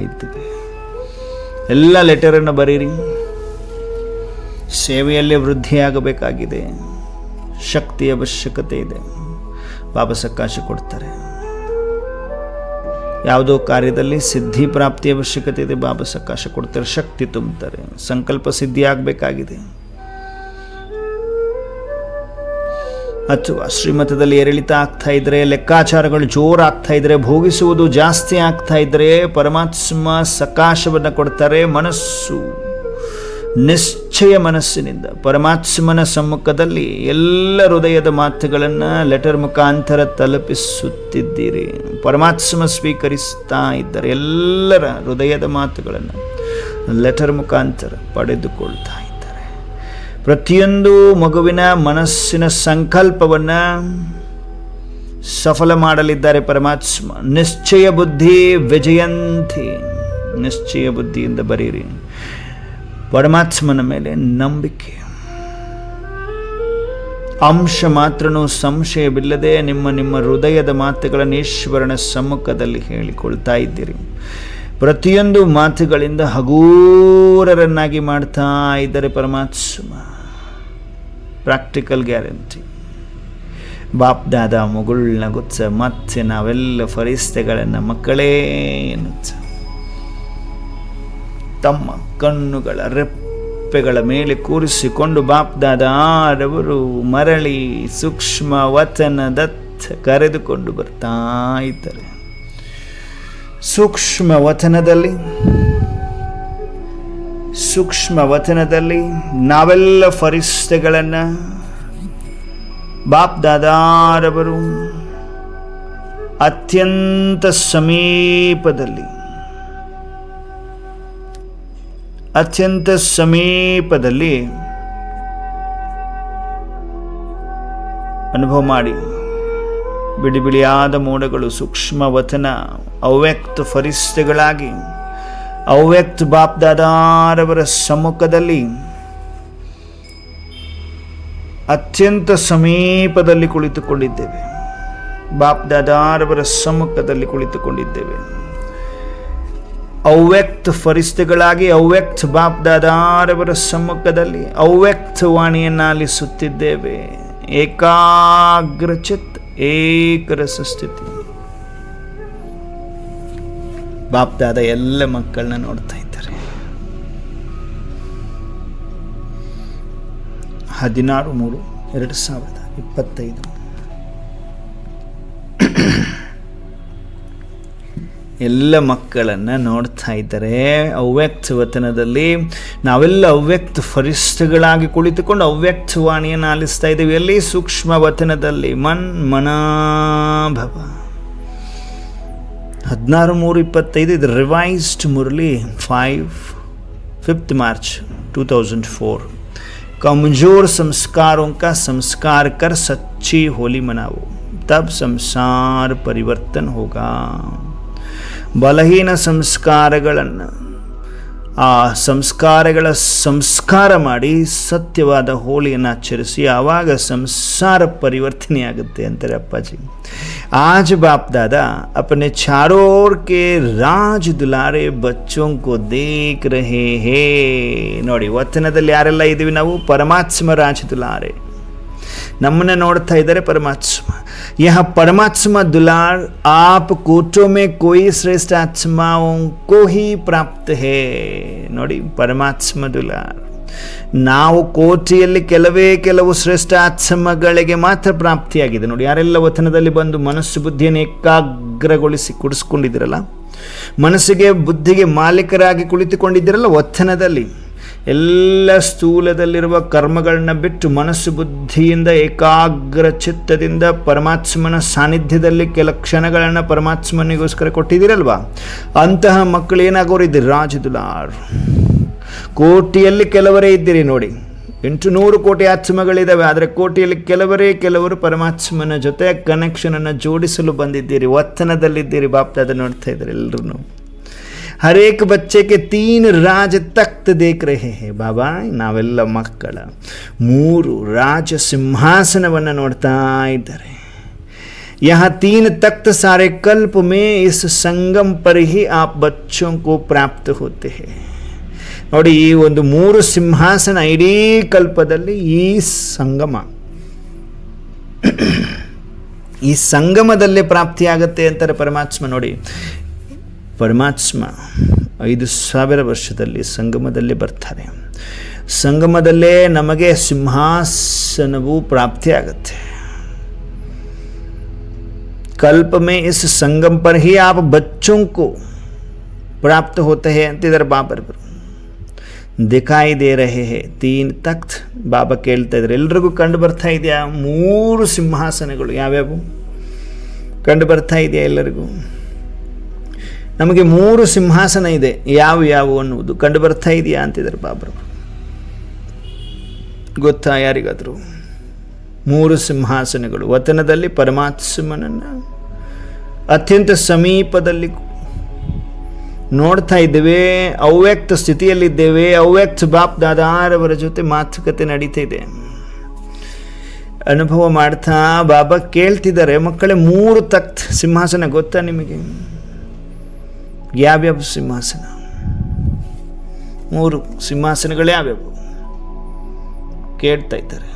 ಇದ್ದೇವೆ. ಎಲ್ಲ ಲೆಟರನ್ನು ಬರೀರಿ. ಸೇವೆಯಲ್ಲಿ ವೃದ್ಧಿಯಾಗಬೇಕಾಗಿದೆ, ಶಕ್ತಿಯ ಅವಶ್ಯಕತೆ ಇದೆ. ಬಾಬಾ ಸಕಾಶ ಕೊಡ್ತಾರೆ. ಯಾವುದೋ ಕಾರ್ಯದಲ್ಲಿ ಸಿದ್ಧಿ ಪ್ರಾಪ್ತಿಯ ಅವಶ್ಯಕತೆ ಇದೆ, ಬಾಬಾ ಸಕಾಶ ಕೊಡ್ತಾರೆ, ಶಕ್ತಿ ತುಂಬುತ್ತಾರೆ. ಸಂಕಲ್ಪ ಸಿದ್ಧಿ ಆಗಬೇಕಾಗಿದೆ, ಅಥವಾ ಶ್ರೀಮತದಲ್ಲಿ ಏರಿಳಿತ ಆಗ್ತಾ ಇದ್ರೆ, ಲೆಕ್ಕಾಚಾರಗಳು ಜೋರಾಗ್ತಾ ಇದ್ರೆ, ಭೋಗಿಸುವುದು ಜಾಸ್ತಿ ಆಗ್ತಾ ಇದ್ರೆ ಪರಮಾತ್ಮ ಸಕಾಶವನ್ನು ಕೊಡ್ತಾರೆ. ಮನಸ್ಸು ನಿಶ್ಚಯ ಮನಸ್ಸಿನಿಂದ ಪರಮಾತ್ಮನ ಸಮ್ಮುಖದಲ್ಲಿ ಎಲ್ಲ ಹೃದಯದ ಮಾತುಗಳನ್ನು ಲೆಟರ್ ಮುಖಾಂತರ ತಲುಪಿಸುತ್ತಿದ್ದೀರಿ. ಪರಮಾತ್ಮ ಸ್ವೀಕರಿಸ್ತಾ ಇದ್ದಾರೆ. ಎಲ್ಲರ ಹೃದಯದ ಮಾತುಗಳನ್ನು ಲೆಟರ್ ಮುಖಾಂತರ ಪಡೆದುಕೊಳ್ತಾ ಇದ್ದಾರೆ. ಪ್ರತಿಯೊಂದು ಮಗುವಿನ ಮನಸ್ಸಿನ ಸಂಕಲ್ಪವನ್ನು ಸಫಲ ಮಾಡಲಿದ್ದಾರೆ ಪರಮಾತ್ಮ. ನಿಶ್ಚಯ ಬುದ್ಧಿ ವಿಜಯಂತಿ. ನಿಶ್ಚಯ ಬುದ್ಧಿಯಿಂದ ಬರೀರಿ. ಪರಮಾತ್ಮನ ಮೇಲೆ ನಂಬಿಕೆ, ಅಂಶ ಮಾತ್ರನೂ ಸಂಶಯವಿಲ್ಲದೆ ನಿಮ್ಮ ಹೃದಯದ ಮಾತುಗಳನ್ನು ಈಶ್ವರನ ಸಮ್ಮುಖದಲ್ಲಿ ಹೇಳಿಕೊಳ್ತಾ ಇದ್ದೀರಿ. ಪ್ರತಿಯೊಂದು ಮಾತುಗಳಿಂದ ಹಗೂರರನ್ನಾಗಿ ಮಾಡ್ತಾ ಇದ್ದಾರೆ ಪರಮಾತ್ಮ. Practical guarantee. ಬಾಪ್ ದಾದಾ ಮುಗುಳ್ನ ಗುಚ್ಚ ಮತ್ತೆ ನಾವೆಲ್ಲ ಫರಿಸ್ತೆಗಳನ್ನು ಮಕ್ಕಳೇ ಎನ್ನುತ್ತ ತಮ್ಮ ಕಣ್ಣುಗಳ ರೆಪ್ಪೆಗಳ ಮೇಲೆ ಕೂರಿಸಿಕೊಂಡು ಬಾಪ್ ದಾದಾರವರು ಮರಳಿ ಸೂಕ್ಷ್ಮ ವಚನದತ್ತ ಕರೆದುಕೊಂಡು ಬರ್ತಾ ಇದ್ದಾರೆ. ಸೂಕ್ಷ್ಮ ವಚನದಲ್ಲಿ ನಾವೆಲ್ಲ ಫರಿಸ್ತೆಗಳನ್ನು ಬಾಪ್ ದಾದಾರವರು ಅತ್ಯಂತ ಸಮೀಪದಲ್ಲಿ ಅನುಭವ ಮಾಡಿ. ಬಿಡಿ ಬಿಳಿಯಾದ ಮೋಡಗಳು ಸೂಕ್ಷ್ಮ ವತನ ಅವ್ಯಕ್ತ ಫರಿಸ್ತೆಗಳಾಗಿ ಅವ್ಯಕ್ತ ಬಾಪ್ ದಾದಾರವರ ಸಮ್ಮುಖದಲ್ಲಿ ಅತ್ಯಂತ ಸಮೀಪದಲ್ಲಿ ಕುಳಿತುಕೊಂಡಿದ್ದೇವೆ. ಬಾಪ್ ದಾದಾರವರ ಸಮ್ಮುಖದಲ್ಲಿ ಕುಳಿತುಕೊಂಡಿದ್ದೇವೆ. ಅವ್ಯಕ್ತ ಫರಿಸ್ತೆಗಳಾಗಿ ಅವ್ಯಕ್ತ ಬಾಪ್ ದಾದಾರವರ ಸಮ್ಮುಖದಲ್ಲಿ ಅವ್ಯಕ್ತ ವಾಣಿಯನ್ನು ಆಲಿಸುತ್ತಿದ್ದೇವೆ. ಏಕಾಗ್ರಚಿತ್ ಏಕರಸ ಸ್ಥಿತಿ. ಬಾಪ್ ದಾದ ಎಲ್ಲ ಮಕ್ಕಳನ್ನ ನೋಡ್ತಾ ಇದ್ದಾರೆ. 16/3/2025 ಎಲ್ಲ ಮಕ್ಕಳನ್ನು ನೋಡ್ತಾ ಇದ್ದಾರೆ. ಅವ್ಯಕ್ತ ವತನದಲ್ಲಿ ನಾವೆಲ್ಲ ಅವ್ಯಕ್ತ ಫರಿಷ್ಠಗಳಾಗಿ ಕುಳಿತುಕೊಂಡು ಅವ್ಯಕ್ತ ವಾಣಿಯನ್ನು ಆಲಿಸ್ತಾ ಇದ್ದೀವಿ. ಎಲ್ಲಿ? ಸೂಕ್ಷ್ಮ ವತನದಲ್ಲಿ. ಮನಾಭವ. 16/3/25 ಇದು ರಿವೈಸ್ಡ್ ಮುರಳಿ 5 मार्च 2004. कमज़ोर संस्कारों का संस्कार कर सच्ची होली मनाओ, तब संसार परिवर्तन होगा. ಬಲಹೀನ ಸಂಸ್ಕಾರಗಳನ್ನು ಆ ಸಂಸ್ಕಾರಗಳ ಸಂಸ್ಕಾರ ಮಾಡಿ ಸತ್ಯವಾದ ಹೋಳಿಯನ್ನು ಆಚರಿಸಿ ಆವಾಗ ಸಂಸಾರ ಪರಿವರ್ತನೆ ಆಗುತ್ತೆ ಅಂತಾರೆ ಅಪ್ಪಾಜಿ. आज बाप दादा अपने चारों ओर के राज दुलारे बच्चों को देख रहे हैं. ನೋಡಿ, ವಚನದಲ್ಲಿ ಯಾರೆಲ್ಲ ಇದ್ದೀವಿ ನಾವು? ಪರಮಾತ್ಮ ರಾಜ ದುಲಾರೆ ನಮ್ಮನ್ನ ನೋಡ್ತಾ ಇದ್ದಾರೆ ಪರಮಾತ್ಮ. यह परमात्मा दुलार आप कोटों में कोई श्रेष्ठ आत्माओं को ही प्राप्त है. ನೋಡಿ, ಪರಮಾತ್ಮ ದುಲಾರ್ ನಾವು ಕೋಟಿಯಲ್ಲಿ ಕೆಲವು ಶ್ರೇಷ್ಠ ಆತ್ಮಗಳಿಗೆ ಮಾತ್ರ ಪ್ರಾಪ್ತಿಯಾಗಿದೆ. ನೋಡಿ, ಯಾರೆಲ್ಲ ವಚನದಲ್ಲಿ ಬಂದು ಮನಸ್ಸು ಬುದ್ಧಿಯನ್ನು ಏಕಾಗ್ರಗೊಳಿಸಿ ಕುಡಿಸ್ಕೊಂಡಿದ್ದೀರಲ್ಲ, ಮನಸ್ಸಿಗೆ ಬುದ್ಧಿಗೆ ಮಾಲೀಕರಾಗಿ ಕುಳಿತುಕೊಂಡಿದ್ದೀರಲ್ಲ, ವಚನದಲ್ಲಿ ಎಲ್ಲ ಸ್ಥೂಲದಲ್ಲಿರುವ ಕರ್ಮಗಳನ್ನ ಬಿಟ್ಟು ಮನಸ್ಸು ಬುದ್ಧಿಯಿಂದ ಏಕಾಗ್ರ ಚಿತ್ತದಿಂದ ಪರಮಾತ್ಮನ ಸಾನ್ನಿಧ್ಯದಲ್ಲಿ ಕೆಲ ಕ್ಷಣಗಳನ್ನು ಪರಮಾತ್ಮನಿಗೋಸ್ಕರ ಕೊಟ್ಟಿದ್ದೀರಲ್ವಾ, ಅಂತಹ ಮಕ್ಕಳು ಏನಾಗೋರಿದ್ದೀರಿ? ರಾಜದುಲಾರ್. ಕೋಟಿಯಲ್ಲಿ ಕೆಲವರೇ ಇದ್ದೀರಿ. ನೋಡಿ, 800 ಕೋಟಿ ಆತ್ಮಗಳಿದ್ದಾವೆ, ಆದರೆ ಕೋಟಿಯಲ್ಲಿ ಕೆಲವರು ಪರಮಾತ್ಮನ ಜೊತೆ ಕನೆಕ್ಷನನ್ನು ಜೋಡಿಸಲು ಬಂದಿದ್ದೀರಿ, ವತನದಲ್ಲಿದ್ದೀರಿ. ಬಾಪ್ದಾದ ನೋಡ್ತಾ ಇದ್ದಾರೆ ಎಲ್ಲರೂ. हर एक बच्चे के 3 राज तख्त देख रहे हैं. बाबा, ನಾವೆಲ್ಲ ಮಕ್ಕಳ 3 ರಾಜ ಸಿಂಹಾಸನವನ್ನು ನೋಡ್ತಾ ಇದ್ದಾರೆ. यहाँ 3 तख्त सारे कल्प में इस संगम पर ही आप बच्चों को प्राप्त होते हैं. ನೋಡಿ, ಈ ಒಂದು 3 ಸಿಂಹಾಸನ ಇಡೀ ಕಲ್ಪದಲ್ಲಿ ಈ ಸಂಗಮದಲ್ಲೇ ಪ್ರಾಪ್ತಿಯಾಗತ್ತೆ ಅಂತಾರೆ ಪರಮಾತ್ಮ. ನೋಡಿ, ಪರಮಾತ್ಮ 5000 ವರ್ಷದಲ್ಲಿ ಸಂಗಮದಲ್ಲೇ ಬರ್ತಾರೆ. ಸಂಗಮದಲ್ಲೇ ನಮಗೆ ಸಿಂಹಾಸನವು ಪ್ರಾಪ್ತಿಯಾಗತ್ತೆ. कल्प में इस संगम पर ही आप बच्चों को प्राप्त होते हैं अंतिदर बाबर दिखाई दे रहे हैं 3 तख्त. ಬಾಬಾ ಕೇಳ್ತಾ ಇದ್ದಾರೆ, ಎಲ್ರಿಗೂ ಕಂಡು ಬರ್ತಾ ಇದೆಯಾ? 3 ಸಿಂಹಾಸನಗಳು ಯಾವ್ಯಾವು ಕಂಡು ಬರ್ತಾ ಇದೆಯಾ ಎಲ್ಲರಿಗೂ? ನಮಗೆ 3 ಸಿಂಹಾಸನ ಇದೆ, ಯಾವು ಅನ್ನುವುದು ಕಂಡು ಬರ್ತಾ ಇದೆಯಾ ಅಂತಿದ್ದಾರೆ ಬಾಬರು. ಗೊತ್ತಾ ಯಾರಿಗಾದರೂ? 3 ಸಿಂಹಾಸನಗಳು ವತನದಲ್ಲಿ ಪರಮಾತ್ಮನನ್ನು ಅತ್ಯಂತ ಸಮೀಪದಲ್ಲಿ ನೋಡ್ತಾ ಇದ್ದೇವೆ. ಅವ್ಯಕ್ತ ಸ್ಥಿತಿಯಲ್ಲಿದ್ದೇವೆ. ಅವ್ಯಕ್ತ ಬಾಪ್ ದಾದಾರವರ ಜೊತೆ ಮಾತುಕತೆ ನಡೀತಾ ಇದೆ. ಅನುಭವ ಮಾಡ್ತಾ ಬಾಬಾ ಕೇಳ್ತಿದ್ದಾರೆ, ಮಕ್ಕಳೇ 3 ತಖ್ತ್ ಸಿಂಹಾಸನ ಗೊತ್ತಾ ನಿಮಗೆ? ಯಾವ್ಯಾವ ಸಿಂಹಾಸನ? 3 ಸಿಂಹಾಸನಗಳು ಯಾವ್ಯಾವು ಕೇಳ್ತಾ ಇದ್ದಾರೆ.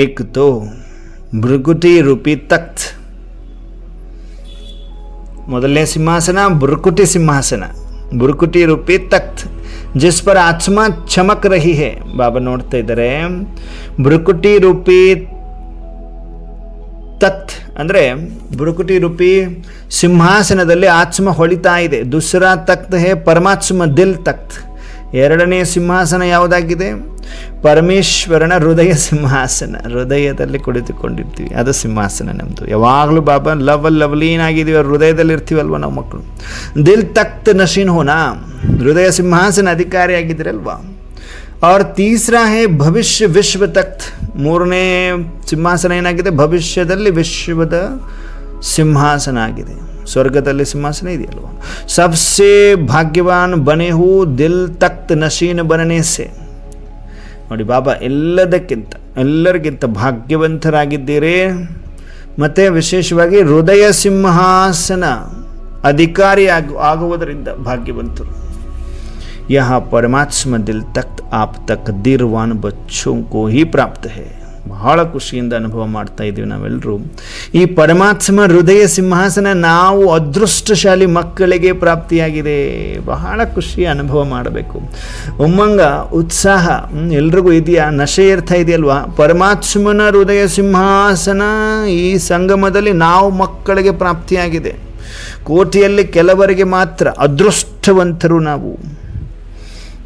एक तो भृकुटी रूपी तख्त. ಮೊದಲನೇ ಸಿಂಹಾಸನ ಭೃಕುಟಿ ಸಿಂಹಾಸನ, ಭೃಕುಟಿ ರೂಪಿ ತಖ್ತ್, जिस पर आत्मा चमक रही है. ಬಾಬಾ ನೋಡ್ತಾ ಇದ್ದಾರೆ, ಭೃಕುಟಿ ರೂಪಿ ತಖ್ತ್ ಅಂದರೆ ಭೃಕುಟಿ ರೂಪಿ ಸಿಂಹಾಸನದಲ್ಲಿ ಆತ್ಮ ಹೊಳಿತಾ ಇದೆ. ದುಸರಾ ತಖ್ತ್ ಹೇ ಪರಮಾತ್ಮ ದಿಲ್ ತಖ್ತ್. ಎರಡನೇ ಸಿಂಹಾಸನ ಯಾವುದಾಗಿದೆ? ಪರಮೇಶ್ವರನ ಹೃದಯ ಸಿಂಹಾಸನ, ಹೃದಯದಲ್ಲಿ ಕುಳಿತುಕೊಂಡಿರ್ತೀವಿ, ಅದು ಸಿಂಹಾಸನ ನಮ್ಮದು. ಯಾವಾಗಲೂ ಬಾಬಾ ಲವಲೀನ್ ಆಗಿದ್ದೀವಿ, ಅವ್ರ ಹೃದಯದಲ್ಲಿ ಇರ್ತೀವಲ್ವ ನಾವು ಮಕ್ಕಳು. ದಿಲ್ ತಖ್ತ್ ನಶೀನ್ ಹೋನಾ, ಹೃದಯ ಸಿಂಹಾಸನ ಅಧಿಕಾರಿ ಆಗಿದ್ದೀರಲ್ವಾ. और तीसरा है ಭವಿಷ್ಯ ವಿಶ್ವ ತಖ್ತ್, ಮೂರನೇ ಸಿಂಹಾಸನ ಏನಾಗಿದೆ, ಭವಿಷ್ಯದಲ್ಲಿ ವಿಶ್ವದ ಸಿಂಹಾಸನ ಆಗಿದೆ. ಸ್ವರ್ಗದಲ್ಲಿ ಸಿಂಹಾಸನ ಇದೆಯಲ್ವ. ಸಬ್ಸೆ ಭಾಗ್ಯವಾನ್ ಬನೆ ಹೂ ದಿಲ್ ತಖ್ತ್ ನಶೀನ್ ಬನನೆ ಸೆ. ನೋಡಿ ಬಾಬಾ ಎಲ್ಲರಿಗಿಂತ ಭಾಗ್ಯವಂತರಾಗಿದ್ದೀರಿ, ಮತ್ತು ವಿಶೇಷವಾಗಿ ಹೃದಯ ಸಿಂಹಾಸನ ಅಧಿಕಾರಿ ಆಗುವುದರಿಂದ ಭಾಗ್ಯವಂತರು. यह परमात्मा दिल तख्त आप तकदीरवान बच्चों को ही प्राप्त है. ಬಹಳ ಖುಷಿಯಿಂದ ಅನುಭವ ಮಾಡ್ತಾ ಇದ್ದೀವಿ ನಾವೆಲ್ಲರೂ. ಈ ಪರಮಾತ್ಮ ಹೃದಯ ಸಿಂಹಾಸನ ನಾವು ಅದೃಷ್ಟಶಾಲಿ ಮಕ್ಕಳಿಗೆ ಪ್ರಾಪ್ತಿಯಾಗಿದೆ. ಬಹಳ ಖುಷಿಯ ಅನುಭವ ಮಾಡಬೇಕು. ಉಮ್ಮಂಗ ಉತ್ಸಾಹ ಎಲ್ರಿಗೂ ಇದೆಯಾ? ನಶೆ ಇರ್ತಾ ಇದೆಯಲ್ವಾ? ಪರಮಾತ್ಮನ ಹೃದಯ ಸಿಂಹಾಸನ ಈ ಸಂಗಮದಲ್ಲಿ ನಾವು ಮಕ್ಕಳಿಗೆ ಪ್ರಾಪ್ತಿಯಾಗಿದೆ. ಕೋಟಿಯಲ್ಲಿ ಕೆಲವರಿಗೆ ಮಾತ್ರ ಅದೃಷ್ಟವಂತರು ನಾವು.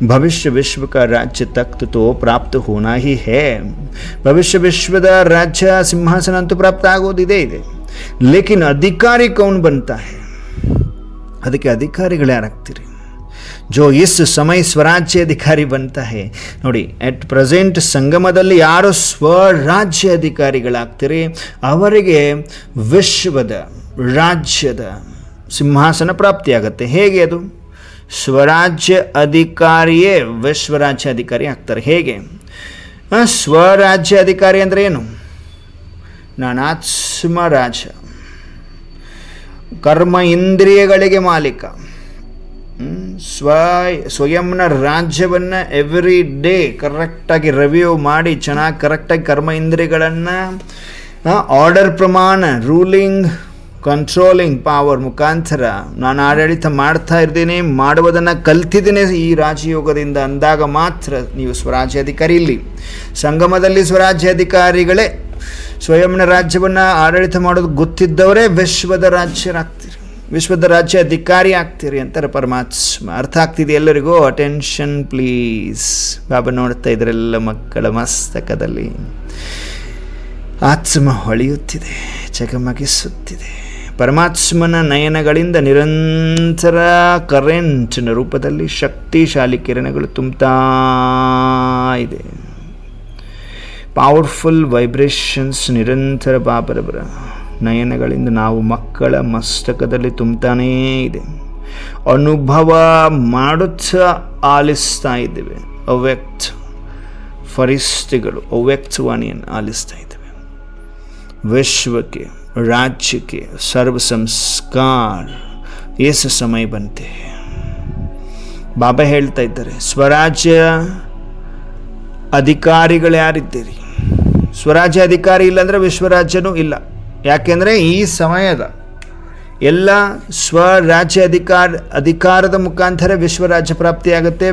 ಭವಿಷ್ಯ ವಿಶ್ವ का राज्य तख्त तो प्राप्त होना ही है. ಭವಿಷ್ಯ ವಿಶ್ವದ ರಾಜ್ಯ ಸಿಂಹಾಸನ ಅಂತೂ ಪ್ರಾಪ್ತ ಆಗೋದಿದೆ ಇದೆ. ಲೇಕಿನ್ ಅಧಿಕಾರಿ ಕೌನ್ ಬಂತಾ ಹೈ? ಅದಕ್ಕೆ ಅಧಿಕಾರಿಗಳು ಯಾರಾಗ್ತೀರಿ? ಜೋ ಇಸ್ ಸಮಯ ಸ್ವರಾಜ್ಯ ಅಧಿಕಾರಿ ಬಂತಾ ಹೈ. ನೋಡಿ, ಅಟ್ ಪ್ರೆಸೆಂಟ್ ಸಂಗಮದಲ್ಲಿ ಯಾರು ಸ್ವರಾಜ್ಯ ಅಧಿಕಾರಿಗಳಾಗ್ತೀರಿ ಅವರಿಗೆ ವಿಶ್ವದ ರಾಜ್ಯದ ಸಿಂಹಾಸನ ಪ್ರಾಪ್ತಿಯಾಗತ್ತೆ. ಹೇಗೆ ಅದು? ಸ್ವರಾಜ್ಯ ಅಧಿಕಾರಿಯೇ ವಿಶ್ವರಾಜ್ಯ ಅಧಿಕಾರಿ ಆಗ್ತಾರೆ. ಹೇಗೆ? ಸ್ವರಾಜ್ಯ ಅಧಿಕಾರಿ ಅಂದರೆ ಏನು? ನಾನಾತ್ಮ ರಾಜ, ಕರ್ಮ ಇಂದ್ರಿಯಗಳಿಗೆ ಮಾಲೀಕ, ಸ್ವಯಂನ ರಾಜ್ಯವನ್ನು ಎವ್ರಿ ಡೇ ಕರೆಕ್ಟಾಗಿ ರಿವ್ಯೂ ಮಾಡಿ ಚೆನ್ನಾಗಿ ಕರೆಕ್ಟಾಗಿ ಕರ್ಮ ಇಂದ್ರಿಯಗಳನ್ನು ಆರ್ಡರ್ ಪ್ರಮಾಣ ರೂಲಿಂಗ್ ಕಂಟ್ರೋಲಿಂಗ್ ಪವರ್ ಮುಖಾಂತರ ನಾನು ಆಡಳಿತ ಮಾಡ್ತಾ ಇರ್ತೀನಿ, ಮಾಡುವುದನ್ನು ಕಲ್ತಿದ್ದೀನಿ ಈ ರಾಜಯೋಗದಿಂದ ಅಂದಾಗ ಮಾತ್ರ ನೀವು ಸ್ವರಾಜ್ಯಾಧಿಕಾರಿ. ಇಲ್ಲಿ ಸಂಗಮದಲ್ಲಿ ಸ್ವರಾಜ್ಯಾಧಿಕಾರಿಗಳೇ ಸ್ವಯಂನ ರಾಜ್ಯವನ್ನು ಆಡಳಿತ ಮಾಡೋದು ಗೊತ್ತಿದ್ದವರೇ ವಿಶ್ವದ ರಾಜ್ಯರಾಗ್ತೀರಿ, ವಿಶ್ವದ ರಾಜ್ಯ ಅಧಿಕಾರಿ ಆಗ್ತೀರಿ ಅಂತಾರೆ ಪರಮಾತ್ಮ. ಅರ್ಥ ಆಗ್ತಿದೆ ಎಲ್ಲರಿಗೂ? Attention please. ಬಾಬಾ ನೋಡ್ತಾ ಇದ್ರೆಲ್ಲ ಮಕ್ಕಳ ಮಸ್ತಕದಲ್ಲಿ ಆತ್ಮ ಹೊಳೆಯುತ್ತಿದೆ, ಚಕಮಕಿಸುತ್ತಿದೆ. ಪರಮಾತ್ಮನ ನಯನಗಳಿಂದ ನಿರಂತರ ಕರೆಂಟ್ನ ರೂಪದಲ್ಲಿ ಶಕ್ತಿಶಾಲಿ ಕಿರಣಗಳು ತುಂಬುತ್ತಾ ಇದೆ. ಪವರ್ಫುಲ್ ವೈಬ್ರೇಷನ್ಸ್ ನಿರಂತರ ಬಾಬರವರ ನಯನಗಳಿಂದ ನಾವು ಮಕ್ಕಳ ಮಸ್ತಕದಲ್ಲಿ ತುಂಬುತ್ತಾನೇ ಇದೆ. ಅನುಭವ ಮಾಡುತ್ತಾ ಆಲಿಸ್ತಾ ಇದ್ದೇವೆ. ಅವ್ಯಕ್ತ ಫರಿಸ್ತಿಗಳು ಅವ್ಯಕ್ತವಾಣಿಯನ್ನು ಆಲಿಸ್ತಾ ಇದ್ದೇವೆ. ವಿಶ್ವಕ್ಕೆ राज्य के सर्व संस्कार इस समय बनते हैं. ಬಾಬಾ ಹೇಳ್ತಾ ಇದ್ದಾರೆ, ಸ್ವರಾಜ್ಯ ಅಧಿಕಾರಿಗಳು ಯಾರಿದ್ದೀರಿ? ಸ್ವರಾಜ್ಯ ಅಧಿಕಾರಿ ಇಲ್ಲಾಂದರೆ ವಿಶ್ವರಾಜ್ಯನೂ ಇಲ್ಲ. ಯಾಕೆಂದರೆ ಈ ಸಮಯದ ಎಲ್ಲ ಸ್ವರಾಜ್ಯ ಅಧಿಕಾರದ ಮುಖಾಂತರ ವಿಶ್ವರಾಜ್ಯ ಪ್ರಾಪ್ತಿಯಾಗುತ್ತೆ.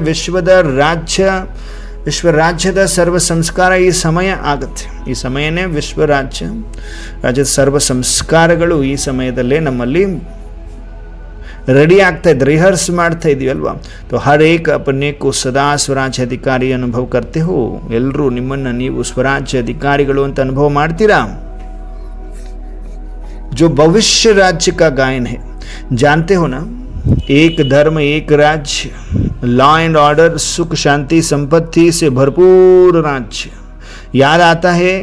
ವಿಶ್ವರಾಜ್ಯದ ಸರ್ವ ಸಂಸ್ಕಾರ ಈ ಸಮಯ ಆಗುತ್ತೆ. ಈ ಸಮಯನೇ ರಾಜ್ಯದ ಸರ್ವ ಸಂಸ್ಕಾರಗಳು ಈ ಸಮಯದಲ್ಲೇ ನಮ್ಮಲ್ಲಿ ರೆಡಿ ಆಗ್ತಾ ಇದ್ದು, ರಿಹರ್ಸ್ ಮಾಡ್ತಾ ಇದೀವಿ ಅಲ್ವಾ. ತೋ ಹರ್ ಏಕ್ ಅಪನೆ ಕೋ ಸದಾ ಸ್ವರಾಜ್ಯ ಅಧಿಕಾರಿ ಅನುಭವ ಕರ್ತೆ ಹೋ. ಎಲ್ಲರೂ ನಿಮ್ಮನ್ನು ನೀವು ಸ್ವರಾಜ್ಯ ಅಧಿಕಾರಿಗಳು ಅಂತ ಅನುಭವ ಮಾಡ್ತೀರಾ. जो भविष्य राज्य का गायन है, जानते हो ना? एक धर्म एक राज्य, लॉ एंड ऑर्डर, सुख शांति संपत्ति से भरपूर राज्य. याद आता है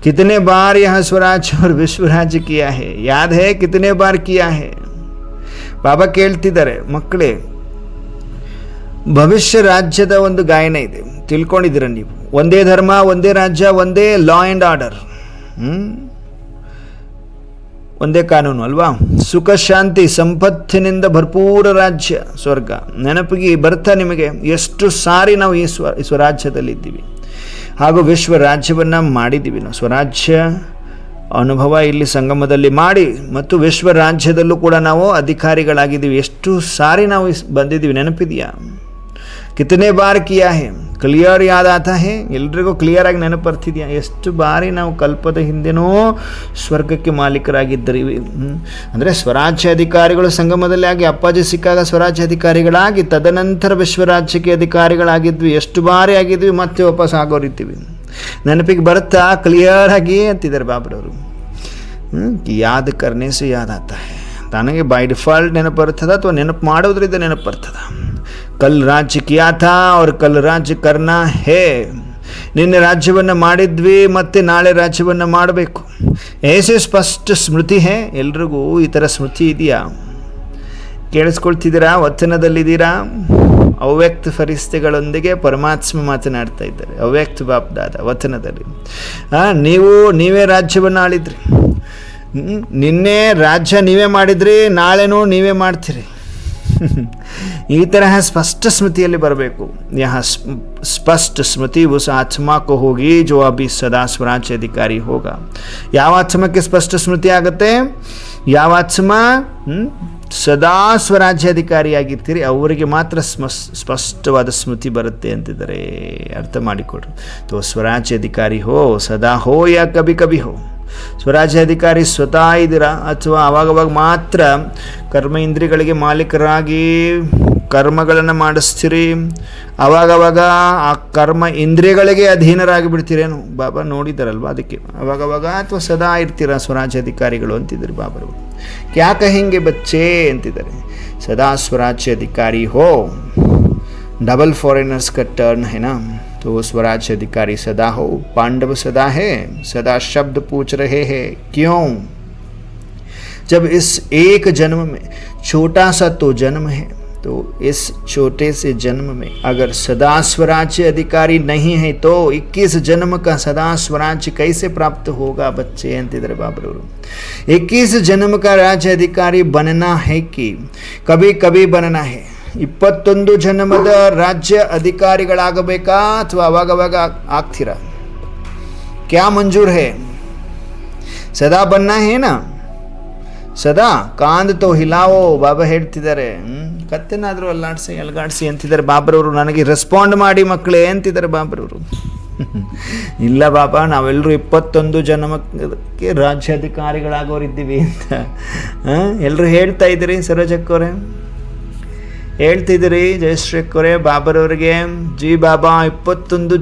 कितने बार यहाँ स्वराज्य और विश्व राज्य किया है? याद है कितने बार किया है? ಬಾಬಾ ಕೇಳ್ತಿದ್ದಾರೆ, ಮಕ್ಕಳೇ ಭವಿಷ್ಯ ರಾಜ್ಯದ ಒಂದು ಗಾಯನ ಇದೆ, ತಿಳ್ಕೊಂಡಿದ್ದೀರ ನೀವು? ಒಂದೇ ಧರ್ಮ, ಒಂದೇ ರಾಜ್ಯ, ಒಂದೇ ಲಾ ಆ್ಯಂಡ್ ಆರ್ಡರ್, ಒಂದೇ ಕಾನೂನು ಅಲ್ವಾ? ಸುಖ ಶಾಂತಿ ಸಂಪತ್ತಿನಿಂದ ಭರ್ಪೂರ ರಾಜ್ಯ ಸ್ವರ್ಗ. ನೆನಪಿಗೆ ಬರ್ತಾ ನಿಮಗೆ ಎಷ್ಟು ಸಾರಿ ನಾವು ಈ ಸ್ವರಾಜ್ಯದಲ್ಲಿದ್ದೀವಿ, ಹಾಗೂ ವಿಶ್ವ ರಾಜ್ಯವನ್ನು ಮಾಡಿದ್ದೀವಿ. ನಾವು ಸ್ವರಾಜ್ಯ ಅನುಭವ ಇಲ್ಲಿ ಸಂಗಮದಲ್ಲಿ ಮಾಡಿ ಮತ್ತು ವಿಶ್ವ ರಾಜ್ಯದಲ್ಲೂ ಕೂಡ ನಾವು ಅಧಿಕಾರಿಗಳಾಗಿದ್ದೀವಿ. ಎಷ್ಟು ಸಾರಿ ನಾವು ಬಂದಿದ್ದೀವಿ ನೆನಪಿದೆಯಾ? ಕಿತನೆ ಬಾರ್ ಕಿಯಾ ಹೇ, ಕ್ಲಿಯರ್ ಯಾದ ಆತಾ ಹೇ, ಎಲ್ರಿಗೂ ಕ್ಲಿಯರ್ ಆಗಿ ನೆನಪು ಬರ್ತಿದ್ಯಾ? ಎಷ್ಟು ಬಾರಿ ನಾವು ಕಲ್ಪದ ಹಿಂದೆನೋ ಸ್ವರ್ಗಕ್ಕೆ ಮಾಲೀಕರಾಗಿದ್ದರಿವಿ. ಅಂದರೆ ಸ್ವರಾಜ್ಯ ಅಧಿಕಾರಿಗಳು ಸಂಗಮದಲ್ಲಿ ಆಗಿ ಅಪ್ಪಾಜಿ ಸಿಕ್ಕಾಗ ಸ್ವರಾಜ್ಯ ಅಧಿಕಾರಿಗಳಾಗಿ ತದನಂತರ ವಿಶ್ವರಾಜ್ಯಕ್ಕೆ ಅಧಿಕಾರಿಗಳಾಗಿದ್ವಿ. ಎಷ್ಟು ಬಾರಿ ಆಗಿದ್ವಿ, ಮತ್ತೆ ವಾಪಸ್ ಆಗೋರಿದ್ದೀವಿ. ನೆನಪಿಗೆ ಬರುತ್ತಾ? ಕ್ಲಿಯರ್ ಆಗಿ ಅಂತಿದ್ದಾರೆ ಬಾಬ್ರವರು. ಯಾದ್ ಕರ್ನೆ ಸೆ ಯಾದ್ ಆತಾ ಹೇ. ತನಗೆ ಬೈ ಡಿಫಾಲ್ಟ್ ನೆನಪು ಬರ್ತದ ಅಥವಾ ನೆನಪು ಮಾಡೋದ್ರಿಂದ ನೆನಪು ಬರ್ತದ. ಕಲ್ ರಾಜ್ಯ ಕಿಯಾ ಥಾ ಅವ್ರ ಕಲ್ ರಾಜ್ಯ ಕರ್ನಾ ಹೇ. ನಿನ್ನೆ ರಾಜ್ಯವನ್ನು ಮಾಡಿದ್ವಿ, ಮತ್ತೆ ನಾಳೆ ರಾಜ್ಯವನ್ನು ಮಾಡಬೇಕು. ಏಸೆ ಸ್ಪಷ್ಟ ಸ್ಮೃತಿ ಹೇ. ಎಲ್ರಿಗೂ ಈ ಥರ ಸ್ಮೃತಿ ಇದೆಯಾ? ಕೇಳಿಸ್ಕೊಳ್ತಿದ್ದೀರಾ? ವಚನದಲ್ಲಿದ್ದೀರಾ? ಅವ್ಯಕ್ತ ಫರಿಸ್ತೆಗಳೊಂದಿಗೆ ಪರಮಾತ್ಮ ಮಾತನಾಡ್ತಾ ಇದ್ದಾರೆ. ಅವ್ಯಕ್ತ ಬಾಪ್ದಾದ ವಚನದಲ್ಲಿ ನೀವೇ ರಾಜ್ಯವನ್ನು ಆಳಿದ್ರಿ. ನಿನ್ನೆ ರಾಜ್ಯ ನೀವೇ ಮಾಡಿದ್ರಿ, ನಾಳೆನೂ ನೀವೇ ಮಾಡ್ತೀರಿ. ಈ ತರಹ ಸ್ಪಷ್ಟ ಸ್ಮೃತಿಯಲ್ಲಿ ಬರಬೇಕು. ಯಹ ಸ್ಪಷ್ಟ ಸ್ಮೃತಿ ಉಸ್ ಆತ್ಮ ಕೋ ಹೋಗಿ ಜೋ ಅಭಿ ಸದಾ ಸ್ವರಾಜ್ಯ ಅಧಿಕಾರಿ ಹೋಗ. ಯಾವ ಆತ್ಮಕ್ಕೆ ಸ್ಪಷ್ಟ ಸ್ಮೃತಿ ಆಗುತ್ತೆ? ಯಾವ ಆತ್ಮ ಸದಾ ಸ್ವರಾಜ್ಯಾಧಿಕಾರಿಯಾಗಿರ್ತೀರಿ ಅವರಿಗೆ ಮಾತ್ರ ಸ್ಪಷ್ಟವಾದ ಸ್ಮೃತಿ ಬರುತ್ತೆ ಅಂತಿದ್ದಾರೆ. ಅರ್ಥ ಮಾಡಿಕೊಡ್ರಿ. ತೋ ಸ್ವರಾಜ್ಯಾಧಿಕಾರಿ ಹೋ, ಸದಾ ಹೋ ಯಾ ಕಭಿ ಕಭಿ ಹೋ. ಸ್ವರಾಜ್ಯಾಧಿಕಾರಿ ಸ್ವತಃ ಇದ್ದೀರಾ ಅಥವಾ ಅವಾಗವಾಗ ಮಾತ್ರ ಕರ್ಮ ಇಂದ್ರಿಯಗಳಿಗೆ ಮಾಲೀಕರಾಗಿ ಕರ್ಮಗಳನ್ನು ಮಾಡಿಸ್ತೀರಿ, ಅವಾಗವಾಗ ಆ ಕರ್ಮ ಇಂದ್ರಿಯಗಳಿಗೆ ಅಧೀನರಾಗಿ ಬಿಡ್ತೀರೇನು? ಬಾಬಾ ನೋಡಿದಾರಲ್ವ, ಅದಕ್ಕೆ ಅವಾಗವಾಗ ಅಥವಾ ಸದಾ ಇರ್ತೀರಾ ಸ್ವರಾಜ್ಯಾಧಿಕಾರಿಗಳು ಅಂತಿದ್ದಾರೆ ಬಾಬರವರು. ಕ್ಯಾ ಕಹೆಂಗೆ ಬಚ್ಚೆ ಅಂತಿದ್ದಾರೆ. ಸದಾ ಸ್ವರಾಜ್ಯಾಧಿಕಾರಿ ಹೋ. डबल फॉरेनर्स का टर्न है ना, तो वो स्वराज्य अधिकारी सदा हो. पांडव सदा है, सदा शब्द पूछ रहे हैं क्यों? जब इस एक जन्म में छोटा सा तो जन्म है, तो इस छोटे से जन्म में अगर सदा स्वराज्य अधिकारी नहीं है तो 21 जन्म का सदा स्वराज्य कैसे प्राप्त होगा बच्चे अंतिदरे बाबरವರು. 21 जन्म का राज्य अधिकारी बनना है कि कभी कभी बनना है. 21 ಜನ್ಮದ ರಾಜ್ಯ ಅಧಿಕಾರಿಗಳಾಗಬೇಕಾ ಅಥವಾ ಅವಾಗವಾಗ ಆಗ್ತೀರಾ? ಕ್ಯಾ ಮಂಜೂರ್ ಹೇ? ಸದಾ ಬನ್ನ ಹೇನಾ? ಸದಾ ಕಾಂದ್ ತೋ ಹಿಲಾವೋ. ಬಾಬಾ ಹೇಳ್ತಿದ್ದಾರೆ, ಕತ್ತೆನಾದರೂ ಅಲ್ಲಾಡಿಸಿ ಎಲ್ಗಾಡಿಸಿ ಅಂತಿದ್ದಾರೆ ಬಾಬ್ರವರು. ನನಗೆ ರೆಸ್ಪಾಂಡ್ ಮಾಡಿ ಮಕ್ಕಳೇ ಅಂತಿದ್ದಾರೆ ಬಾಬ್ರವರು. ಇಲ್ಲ ಬಾಬಾ, ನಾವೆಲ್ಲರೂ 21 ಜನ್ಮಕ್ಕೆ ರಾಜ್ಯಾಧಿಕಾರಿಗಳಾಗೋರಿದ್ದೀವಿ ಅಂತ ಎಲ್ಲರೂ ಹೇಳ್ತಾ ಇದ್ದೀರಿ. ಸರೋಜಕ್ಕವರೇ ಹೇಳ್ತಿದ್ದೀರಿ, ಜಯಶ್ರೀಕ್ಕವರೇ ಬಾಬರವರಿಗೆ. ಜಿ ಬಾಬಾ 21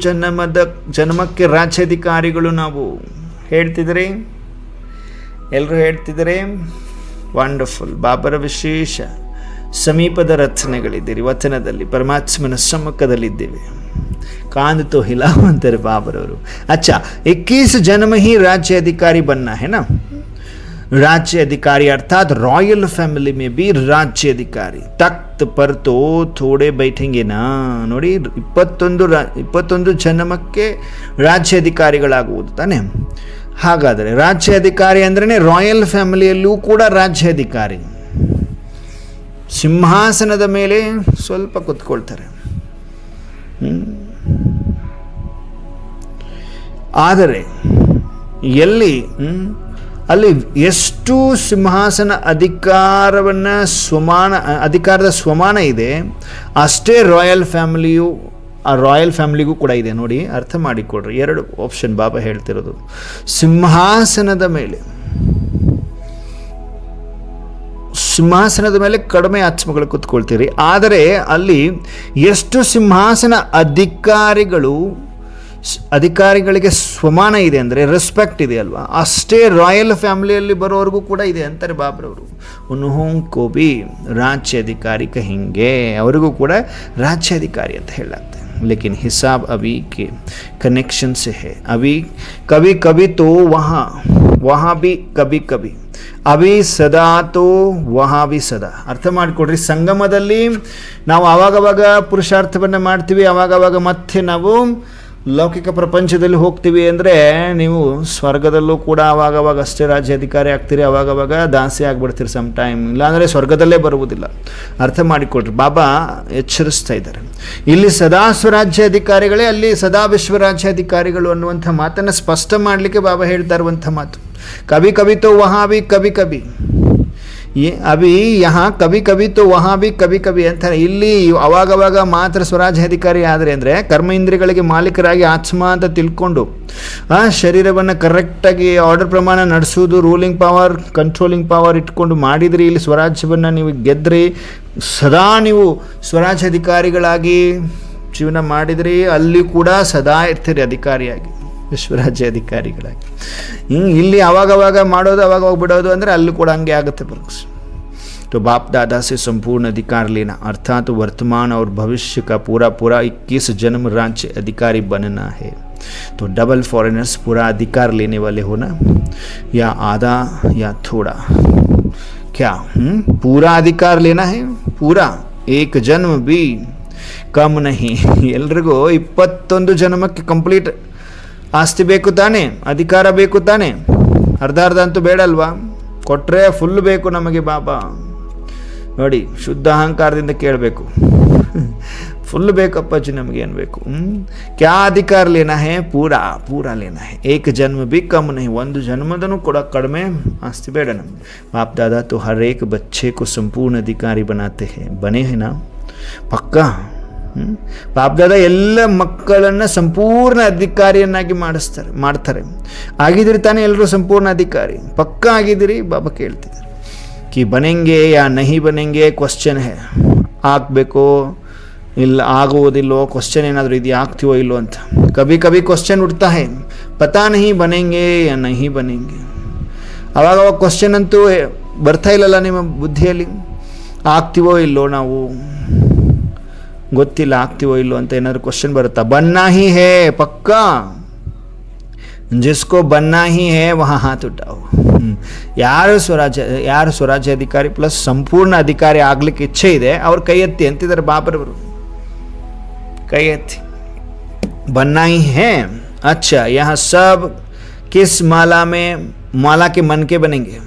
ಜನ್ಮಕ್ಕೆ ರಾಜ್ಯಾಧಿಕಾರಿಗಳು ನಾವು ಹೇಳ್ತಿದ್ದೀರಿ, ಎಲ್ಲರೂ ಹೇಳ್ತಿದ್ದೀರಿ. ವಂಡರ್ಫುಲ್. ಬಾಬರ ವಿಶೇಷ ಸಮೀಪದ ರಚನೆಗಳಿದ್ದೀರಿ. ವಚನದಲ್ಲಿ ಪರಮಾತ್ಮನ ಸಮ್ಮುಖದಲ್ಲಿದ್ದೇವೆ. ಕಾಂದ್ ತೋ ಹಿಲಾವ್ ಅಂತಾರೆ ಬಾಬರವರು. ಅಚ್ಚಾ, 21 जन्म ही राज्य अधिकारी बनना है ना. राज्य अधिकारी अर्थात रॉयल फैमिली में भी राज्य अधिकारी. तख्त पर तो थोड़े बैठेंगे ना. ನೋಡಿ, 21 ಜನ್ಮಕ್ಕೆ ರಾಜ್ಯ ಅಧಿಕಾರಿಗಳಾಗುವುದು ತಾನೆ. ಹಾಗಾದರೆ ರಾಜ್ಯ ಅಧಿಕಾರಿ ಅಂದ್ರೆ ರಾಯಲ್ ಫ್ಯಾಮಿಲಿಯಲ್ಲೂ ಕೂಡ ರಾಜ್ಯ ಅಧಿಕಾರಿ. ಸಿಂಹಾಸನದ ಮೇಲೆ ಸ್ವಲ್ಪ ಕುತ್ಕೊಳ್ತಾರೆ. ಆದರೆ ಅಲ್ಲಿ ಎಷ್ಟು ಸಿಂಹಾಸನ ಅಧಿಕಾರದ ಸ್ವಮಾನ ಇದೆ, ಅಷ್ಟೇ ರಾಯಲ್ ಫ್ಯಾಮಿಲಿಯು ಆ ರಾಯಲ್ ಫ್ಯಾಮಿಲಿಗೂ ಕೂಡ ಇದೆ. ನೋಡಿ, ಅರ್ಥ ಮಾಡಿಕೊಡ್ರಿ. 2 ಆಪ್ಷನ್ ಬಾಬಾ ಹೇಳ್ತಿರೋದು. ಸಿಂಹಾಸನದ ಮೇಲೆ ಕಡಿಮೆ ಆತ್ಮಗಳು ಕೂತ್ಕೊಳ್ತೀರಿ, ಆದರೆ ಅಲ್ಲಿ ಎಷ್ಟು ಸಿಂಹಾಸನ ಅಧಿಕಾರಿಗಳಿಗೆ ಸ್ವಮಾನ ಇದೆ ಅಂದರೆ ರೆಸ್ಪೆಕ್ಟ್ ಇದೆ ಅಲ್ವಾ, ಅಷ್ಟೇ ರಾಯಲ್ ಫ್ಯಾಮಿಲಿಯಲ್ಲಿ ಬರೋರಿಗೂ ಕೂಡ ಇದೆ ಅಂತಾರೆ ಬಾಬ್ರವರು. ಉನ್ಹೋಂ ಕೋ ಭಿ ರಾಜ್ಯ ಅಧಿಕಾರಿ ಕಹೆಂಗೆ, ಅವರಿಗೂ ಕೂಡ ರಾಜ್ಯಾಧಿಕಾರಿ ಅಂತ ಹೇಳಲಾಗ್ತದೆ. लेकिन हिसाब अभी के कनेक्शन से है. अभी कभी कभी तो वहाँ भी कभी कभी, अभी सदा तो वहाँ भी सदा. ಅರ್ಥ ಮಾಡಿಕೊಡ್ರಿ. ಸಂಗಮದಲ್ಲಿ ನಾವು ಆವಾಗವಾಗ ಪುರುಷಾರ್ಥವನ್ನು ಮಾಡ್ತೀವಿ, ಆವಾಗವಾಗ ಮತ್ತೆ ನಾವು ಲೌಕಿಕ ಪ್ರಪಂಚದಲ್ಲಿ ಹೋಗ್ತೀವಿ ಅಂದರೆ ನೀವು ಸ್ವರ್ಗದಲ್ಲೂ ಕೂಡ ಆವಾಗವಾಗ ಅಷ್ಟೇ ರಾಜ್ಯಾಧಿಕಾರಿ ಆಗ್ತೀರಿ, ಆವಾಗವಾಗ ದಾಸಿ ಆಗಿಬಿಡ್ತೀರಿ ಸಮ್ ಟೈಮ್. ಇಲ್ಲಾಂದರೆ ಸ್ವರ್ಗದಲ್ಲೇ ಬರುವುದಿಲ್ಲ. ಅರ್ಥ ಮಾಡಿಕೊಡ್ರಿ. ಬಾಬಾ ಎಚ್ಚರಿಸ್ತಾ ಇದ್ದಾರೆ. ಇಲ್ಲಿ ಸದಾ ಸ್ವರಾಜ್ಯಾಧಿಕಾರಿಗಳೇ, ಅಲ್ಲಿ ಸದಾ ವಿಶ್ವರಾಜ್ಯಾಧಿಕಾರಿಗಳು ಅನ್ನುವಂಥ ಮಾತನ್ನು ಸ್ಪಷ್ಟ ಮಾಡಲಿಕ್ಕೆ ಬಾಬಾ ಹೇಳ್ತಾ ಇರುವಂಥ ಮಾತು. ಕಭಿ ಕಭಿ ತೋ ವಹಾ ಭಿ ಕಭಿ ಕಭಿ. ये अभी यहाँ कभी कभी तो वहाँ भी कभी कभी ಅಂತಾರೆ. ಇಲ್ಲಿ ಅವಾಗವಾಗ ಮಾತ್ರ ಸ್ವರಾಜ್ಯಾಧಿಕಾರಿ ಆದರೆ ಅಂದರೆ ಕರ್ಮ ಇಂದ್ರಿಯಗಳಿಗೆ ಮಾಲೀಕರಾಗಿ ಆತ್ಮ ಅಂತ ತಿಳ್ಕೊಂಡು ಶರೀರವನ್ನು ಕರೆಕ್ಟಾಗಿ ಆರ್ಡರ್ ಪ್ರಮಾಣ ನಡೆಸೋದು, ರೂಲಿಂಗ್ ಪವರ್ ಕಂಟ್ರೋಲಿಂಗ್ ಪವರ್ ಇಟ್ಕೊಂಡು ಮಾಡಿದ್ರಿ, ಇಲ್ಲಿ ಸ್ವರಾಜ್ಯವನ್ನು ನೀವು ಗೆದ್ರಿ, ಸದಾ ನೀವು ಸ್ವರಾಜ್ಯಾಧಿಕಾರಿಗಳಾಗಿ ಜೀವನ ಮಾಡಿದ್ರಿ, ಅಲ್ಲಿ ಕೂಡ ಸದಾ ಇರ್ತೀರಿ ಅಧಿಕಾರಿಯಾಗಿ, ವಿಶ್ವರಾಜ್ಯ ಅಧಿಕಾರಿಗಳಾಗಿ. ಇಲ್ಲಿ ಅವಾಗವಾಗ ಮಾಡೋದು ಅವಾಗವಾಗ ಬಿಡೋದು ಅಂದರೆ ಅಲ್ಲಿ ಕೂಡ ಹಂಗೆ ಆಗುತ್ತೆ ಬರುಕ್ಸ್. तो बाप दादा से संपूर्ण अधिकार लेना अर्थात वर्तमान और भविष्य का पूरा 21 जन्म राज्य अधिकारी बनना है. तो डबल फॉरेनर्स पूरा अधिकार लेने वाले हो ना, या आधा या थोड़ा, क्या पूरा अधिकार लेना है, पूरा एक जन्म भी कम नहीं. ಎಲ್ರಿಗೂ 21 ಜನ್ಮಕ್ಕೆ ಕಂಪ್ಲೀಟ್ ಆಸ್ತಿ ಬೇಕು ತಾನೆ, ಅಧಿಕಾರ ಬೇಕು ತಾನೆ, ಅರ್ಧ ಅರ್ಧ ಅಂತೂ ಬೇಡ ಅಲ್ವಾ, ಕೊಟ್ಟರೆ ಫುಲ್ ಬೇಕು ನಮಗೆ ಬಾಬಾ. ನೋಡಿ, ಶುದ್ಧ ಅಹಂಕಾರದಿಂದ ಕೇಳಬೇಕು, ಫುಲ್ ಬೇಕಪ್ಪಾಜಿ ನಮಗೆ ಏನು ಬೇಕು. ಕ್ಯಾ ಅಧಿಕಾರ ಲೇನಾ ಹೇ, ಪೂರಾ ಪೂರಾ ಲೇನಾ ಹೇ, ಏಕ ಜನ್ಮ ಬಿ ಕಮ್ ನಹೀ, ಒಂದು ಜನ್ಮದನು ಕೂಡ ಕಡಿಮೆ ಆಸ್ತಿ ಬೇಡ ನಮಗೆ. ಬಾಪ್ ದಾದಾ तो हर एक बच्चे को संपूर्ण अधिकारी बनाते हैं, बने हैं ना पक्का. ಬಾಪ್ದಾದ ಎಲ್ಲ ಮಕ್ಕಳನ್ನು ಸಂಪೂರ್ಣ ಅಧಿಕಾರಿಯನ್ನಾಗಿ ಮಾಡ್ತಾರೆ. ಆಗಿದ್ರಿ ತಾನೇ ಎಲ್ಲರೂ ಸಂಪೂರ್ಣ ಅಧಿಕಾರಿ, ಪಕ್ಕ ಆಗಿದ್ದೀರಿ. ಬಾಬಾ ಕೇಳ್ತಿದ್ದಾರೆ ಕಿ ಬನೆಂಗೆ ಯಾ ನಹಿ ಬನೆಂಗೆ, ಕ್ವಶ್ಚನ್ ಹೇ, ಆಗಬೇಕೋ ಇಲ್ಲ ಆಗುವುದಿಲ್ಲೋ, ಕ್ವಶ್ಚನ್ ಏನಾದರೂ ಇದೆಯಾ, ಆಗ್ತೀವೋ ಇಲ್ಲೋ ಅಂತ. ಕಭಿ ಕಭಿ ಕ್ವಶ್ಚನ್ ಉಡ್ತಾ ಹೇ, ಪತಾ ನಹಿ ಬನೆಂಗೆ ಯಾ ನಹಿ ಬನೆಂಗೆ. ಅವಾಗ ಕ್ವಶ್ಚನ್ ಅಂತೂ ಬರ್ತಾ ಇಲ್ಲಲ್ಲ ನಿಮ್ಮ ಬುದ್ಧಿಯಲ್ಲಿ, ಆಗ್ತೀವೋ ಇಲ್ಲೋ, ನಾವು ಗೊತ್ತಿಲ್ಲ ಆಗ್ತೀವೋ ಇಲ್ಲೋ ಅಂತ ಏನಾದರೂ ಕ್ವಶನ್ ಬರುತ್ತಾ. ಬನ್ನ ಹಿ ಹೇ ಪಕ್ಕಾ, ಜಿಸ್ಕೋ ಬನ್ನ ಹಿ ಹೇ ವಹಾ ಹಾತ್ ಉಠಾओ. ಯಾರು ಸ್ವರಾಜ್ಯಾಧಿಕಾರಿ ಪ್ಲಸ್ ಸಂಪೂರ್ಣ ಅಧಿಕಾರಿ ಆಗ್ಲಿಕ್ಕೆ ಇಚ್ಛೆ ಇದೆ ಅವ್ರು ಕೈ ಎತ್ತಿ ಅಂತಿದ್ದಾರೆ ಬಾಬರವರು. ಕೈ ಎತ್ತಿ ಬನ್ನ ಹಿ ಹೇ. अच्छा यहाँ सब किस माला में, माला के मन के बनेंगे.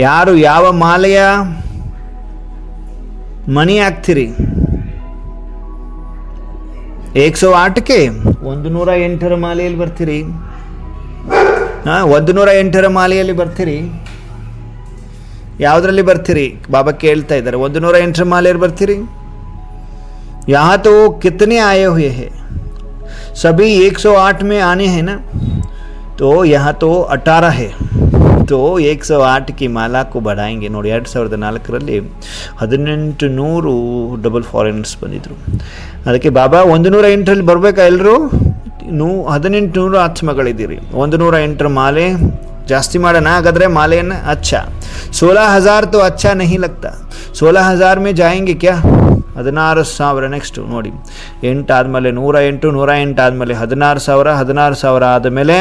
ಯಾರು ಯಾವ ಮಾಲೆಯ ಮಣಿ ಆಗ್ತೀರಿ. 108ಕ್ಕೆ 108ರ ಮಾಲೆಯಲ್ಲಿ ಬರ್ತೀರಿ. 108ರ ಮಾಲೆಯಲ್ಲಿ ಬರ್ತೀರಿ. ಯಾವುದರಲ್ಲಿ ಬರ್ತೀರಿ ಬಾಬಾ ಕೇಳ್ತಾ ಇದ್ದಾರೆ. 108ರ ಮಾಲೆಯಲ್ಲಿ ಬರ್ತೀರಿ. यहाँ तो कितने आए हुए हैं, सभी 108 में आने हैं ना, तो यहाँ तो 18 है, तो 108 की माला को बढ़ाएंगे. ನೋಡಿ 2004ರಲ್ಲಿ 1800 ಡಬಲ್ ಫಾರಿನರ್ಸ್ ಬಂದಿದ್ರು. ಅದಕ್ಕೆ ಬಾಬಾ 108ರಲ್ಲಿ ಬರಬೇಕಾ ಎಲ್ಲರೂ, 1800 ಆತ್ಮಗಳಿದ್ದೀರಿ. 108ರ ಮಾಲೆ ಜಾಸ್ತಿ ಮಾಡೋಣ ಹಾಗಾದರೆ ಮಾಲೆಯನ್ನು. अच्छा 16,000 तो अच्छा नहीं लगता, 16,000 में जाएंगे क्या. 16,000 ನೆಕ್ಸ್ಟು ನೋಡಿ, 8 ಆದಮೇಲೆ 108, 108 ಆದಮೇಲೆ 16,000, 16,000 ಆದಮೇಲೆ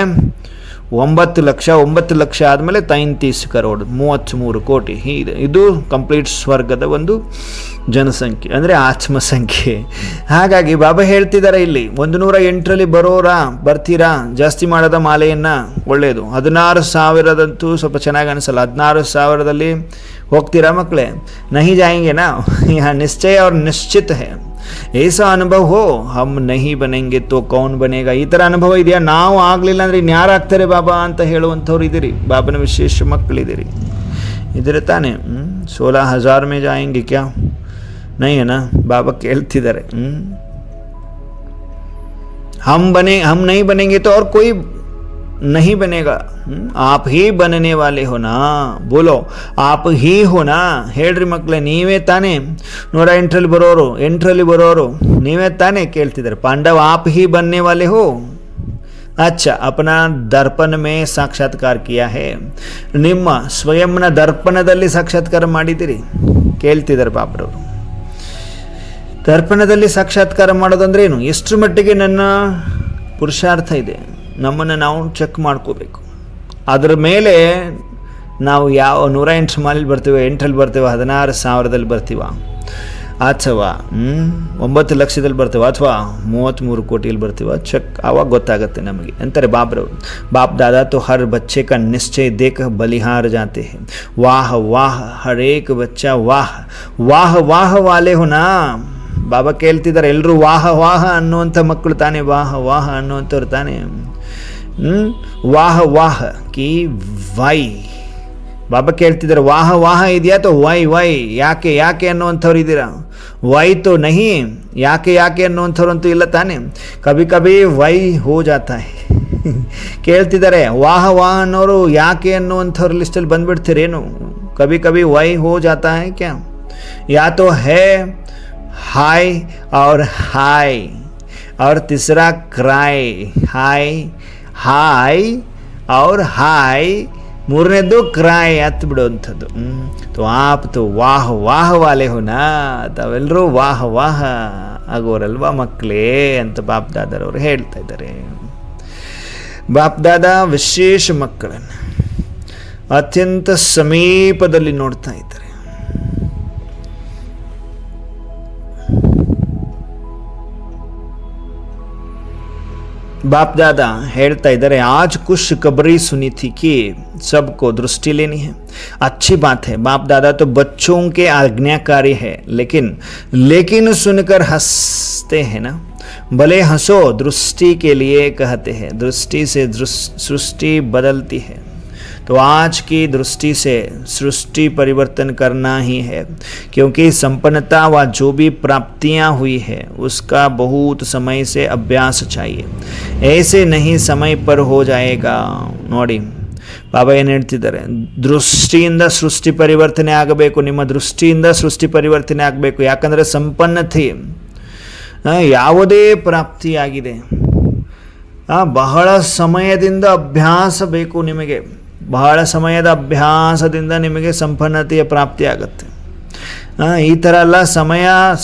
9 ಲಕ್ಷ, 9 ಲಕ್ಷ ಆದಮೇಲೆ 33 ಕರೋಡ್, 33 ಕೋಟಿ. ಇದು ಕಂಪ್ಲೀಟ್ ಸ್ವರ್ಗದ ಒಂದು ಜನಸಂಖ್ಯೆ, ಅಂದರೆ ಆತ್ಮ ಸಂಖ್ಯೆ. ಹಾಗಾಗಿ ಬಾಬಾ ಹೇಳ್ತಿದ್ದಾರೆ ಇಲ್ಲಿ 108ರಲ್ಲಿ ಬರ್ತೀರಾ, ಜಾಸ್ತಿ ಮಾಡೋದ ಮಾಲೆಯನ್ನು, ಒಳ್ಳೆಯದು. 16,000ದಂತೂ ಸ್ವಲ್ಪ ಚೆನ್ನಾಗಿ ಅನಿಸಲ್ಲ. 16,000ದಲ್ಲಿ ಹೋಗ್ತೀರಾ ಮಕ್ಕಳೇ, ನಹಿ ಜಾಯಂಗೆ ನಾ, यहाँ निश्चय और निश्चित है. ऐसा अनुभव हो, हम नहीं बनेंगे तो कौन बनेगा. ಈ ಥರ ಅನುಭವ ಇದೆಯಾ, ನಾವು ಆಗಲಿಲ್ಲ ಅಂದರೆ ಇನ್ಯಾರಾಗ್ತಾರೆ ಬಾಬಾ ಅಂತ ಹೇಳುವಂಥವ್ರು ಇದ್ದೀರಿ. ಬಾಬನ ವಿಶೇಷ ಮಕ್ಕಳಿದ್ದೀರಿ, ಇದ್ರೆ ತಾನೇ. 16,000 में जाएंगे क्या, नहीं है ना. ಬಾಬಾ ಕೇಳ್ತಿದ್ದಾರೆ. हम नहीं बनेंगे तो और कोई नहीं बनेगा, आप ही बनने वाले हो ना. बोलो आप ही हो ना. ಹೇಳ್ರಿ ಮಕ್ಕಳೇ, ನೀವೇ ತಾನೇ 108ರಲ್ಲಿ ಬರೋರು, 8ರಲ್ಲಿ ಬರೋರು ನೀವೇ ತಾನೇ. ಕೇಳ್ತಿದ್ದಾರೆ ಪಾಂಡವ आप ही बनने वाले हो. अच्छा अपना दर्पण में साक्षात्कार किया है, ನಿಮ್ಮ ಸ್ವಯಂನ ದರ್ಪಣದಲ್ಲಿ ಸಾಕ್ಷಾತ್ಕಾರ ಮಾಡಿದಿರಿ. ಕೇಳ್ತಿದ್ದಾರೆ ಬಾಬ್ರವರು. ದರ್ಪಣದಲ್ಲಿ ಸಾಕ್ಷಾತ್ಕಾರ ಮಾಡೋದಂದ್ರೆ ಏನು, ಎಷ್ಟು ಮಟ್ಟಿಗೆ ನನ್ನ ಪುರುಷಾರ್ಥ ಇದೆ, ನಮ್ಮನ್ನು ನಾವು ಚೆಕ್ ಮಾಡ್ಕೋಬೇಕು. ಅದರ ಮೇಲೆ ನಾವು ಯಾವ 108 ಮಾಲೆಯಲ್ಲಿ ಬರ್ತೀವಿ, 8ರಲ್ಲಿ ಬರ್ತೀವ, 16,000ದಲ್ಲಿ ಬರ್ತೀವ, ಅಥವಾ 9 ಲಕ್ಷದಲ್ಲಿ ಬರ್ತೀವ, ಅಥವಾ 33 ಕೋಟಿಯಲ್ಲಿ ಬರ್ತೀವ, ಚೆಕ್ ಆವಾಗ ಗೊತ್ತಾಗುತ್ತೆ ನಮಗೆ ಅಂತಾರೆ ಬಾಬ್ರವರು. ಬಾಪ್ ದಾದಾ तो हर बच्चे का निश्चय देख बलिहार जाते हैं. वाह वाह हर एक बच्चा वाह वाह वाह वाले हो ना. ಬಾಬಾ ಕೇಳ್ತಿದ್ದಾರೆ, ಎಲ್ಲರೂ ವಾಹ ವಾಹ ಅನ್ನುವಂಥ ಮಕ್ಕಳು ತಾನೇ, ವಾಹ ವಾಹ ಅನ್ನುವಂಥವ್ರು ತಾನೇ. ವಾಹ ವಾಹ ಕಿ ವೈ ಬಾಬಾ ಕೇಳ್ತಿದ್ದಾರೆ ವಾಹ ವಾಹ ಇದೆಯಾ ತೋ ವೈ ವೈ ಯಾಕೆ ಯಾಕೆ ಅನ್ನುವಂಥವ್ರು ಇದ್ದೀರಾ? ವೈ ತೋ ನಹಿ, ಯಾಕೆ ಯಾಕೆ ಅನ್ನುವಂಥವ್ರಂತೂ ಇಲ್ಲ ತಾನೆ. ಕಭಿ ಕಭಿ ವೈ ಹೋ ಜಾತಾ ಹೈ. ಕೇಳ್ತಿದ್ದಾರೆ ವಾಹ ವಾಹ ಅನ್ನೋರು ಯಾಕೆ ಅನ್ನುವಂಥವ್ರ ಲಿಸ್ಟಲ್ಲಿ ಬಂದ್ಬಿಡ್ತೀರೇನು? ಕಭಿ ಕಭಿ ವೈ ಹೋ ಜಾತಾ ಹೈ ಕ್ಯಾ? ಯಾ ತೋ ಹೈ हाय और हाय और तीसरा क्राई, हाय हाय और हाय, ಮೂರನೇದು ಕ್ರಾಯ್ ಹತ್ತು ಬಿಡುವಂಥದ್ದು. ತೋ ಆಪ್ ತೋ ವಾಹ ವಾಹ ವಾಲೆ ಹೋನಾ, ತಾವೆಲ್ಲರೂ ವಾಹ ವಾಹ ಆಗೋರಲ್ವಾ ಮಕ್ಕಳೇ ಅಂತ ಬಾಪ್ ದಾದಾರವರು ಹೇಳ್ತಾ ಇದ್ದಾರೆ. ಬಾಪ್ ದಾದಾ ವಿಶೇಷ ಮಕ್ಕಳನ್ನು ಅತ್ಯಂತ ಸಮೀಪದಲ್ಲಿ ನೋಡ್ತಾ ಇದ್ದಾರೆ. बाप दादा ಹೇಳ್ತಾ ಇದ್ದಾರೆ आज कुछ खबरें सुनी थी कि सबको दृष्टि लेनी है. अच्छी बात है. बाप दादा तो बच्चों के आज्ञाकारी है, लेकिन सुनकर हंसते हैं ना. भले हंसो, दृष्टि के लिए कहते हैं. दृष्टि से सृष्टि बदलती है. तो आज की दृष्टि से सृष्टि परिवर्तन करना ही है, क्योंकि संपन्नता व जो भी प्राप्तियां हुई है उसका बहुत समय से अभ्यास चाहिए. ऐसे नहीं समय पर हो जाएगा. ನೋಡಿ ಬಾಬಾ ಏನು ಹೇಳ್ತಿದ್ದಾರೆ, ದೃಷ್ಟಿಯಿಂದ ಸೃಷ್ಟಿ ಪರಿವರ್ತನೆ ಆಗಬೇಕು. ನಿಮ್ಮ ದೃಷ್ಟಿಯಿಂದ ಸೃಷ್ಟಿ ಪರಿವರ್ತನೆ ಆಗಬೇಕು. ಯಾಕಂದರೆ ಸಂಪನ್ನತೆ ಯಾವುದೇ ಪ್ರಾಪ್ತಿಯಾಗಿದೆ, ಬಹಳ ಸಮಯದಿಂದ ಅಭ್ಯಾಸ ಬೇಕು ನಿಮಗೆ. ಬಹಳ ಸಮಯದ ಅಭ್ಯಾಸದಿಂದ ನಿಮಗೆ ಸಂಪನ್ನತೆಯ ಪ್ರಾಪ್ತಿ ಆಗುತ್ತೆ. ಈ ಥರ ಎಲ್ಲ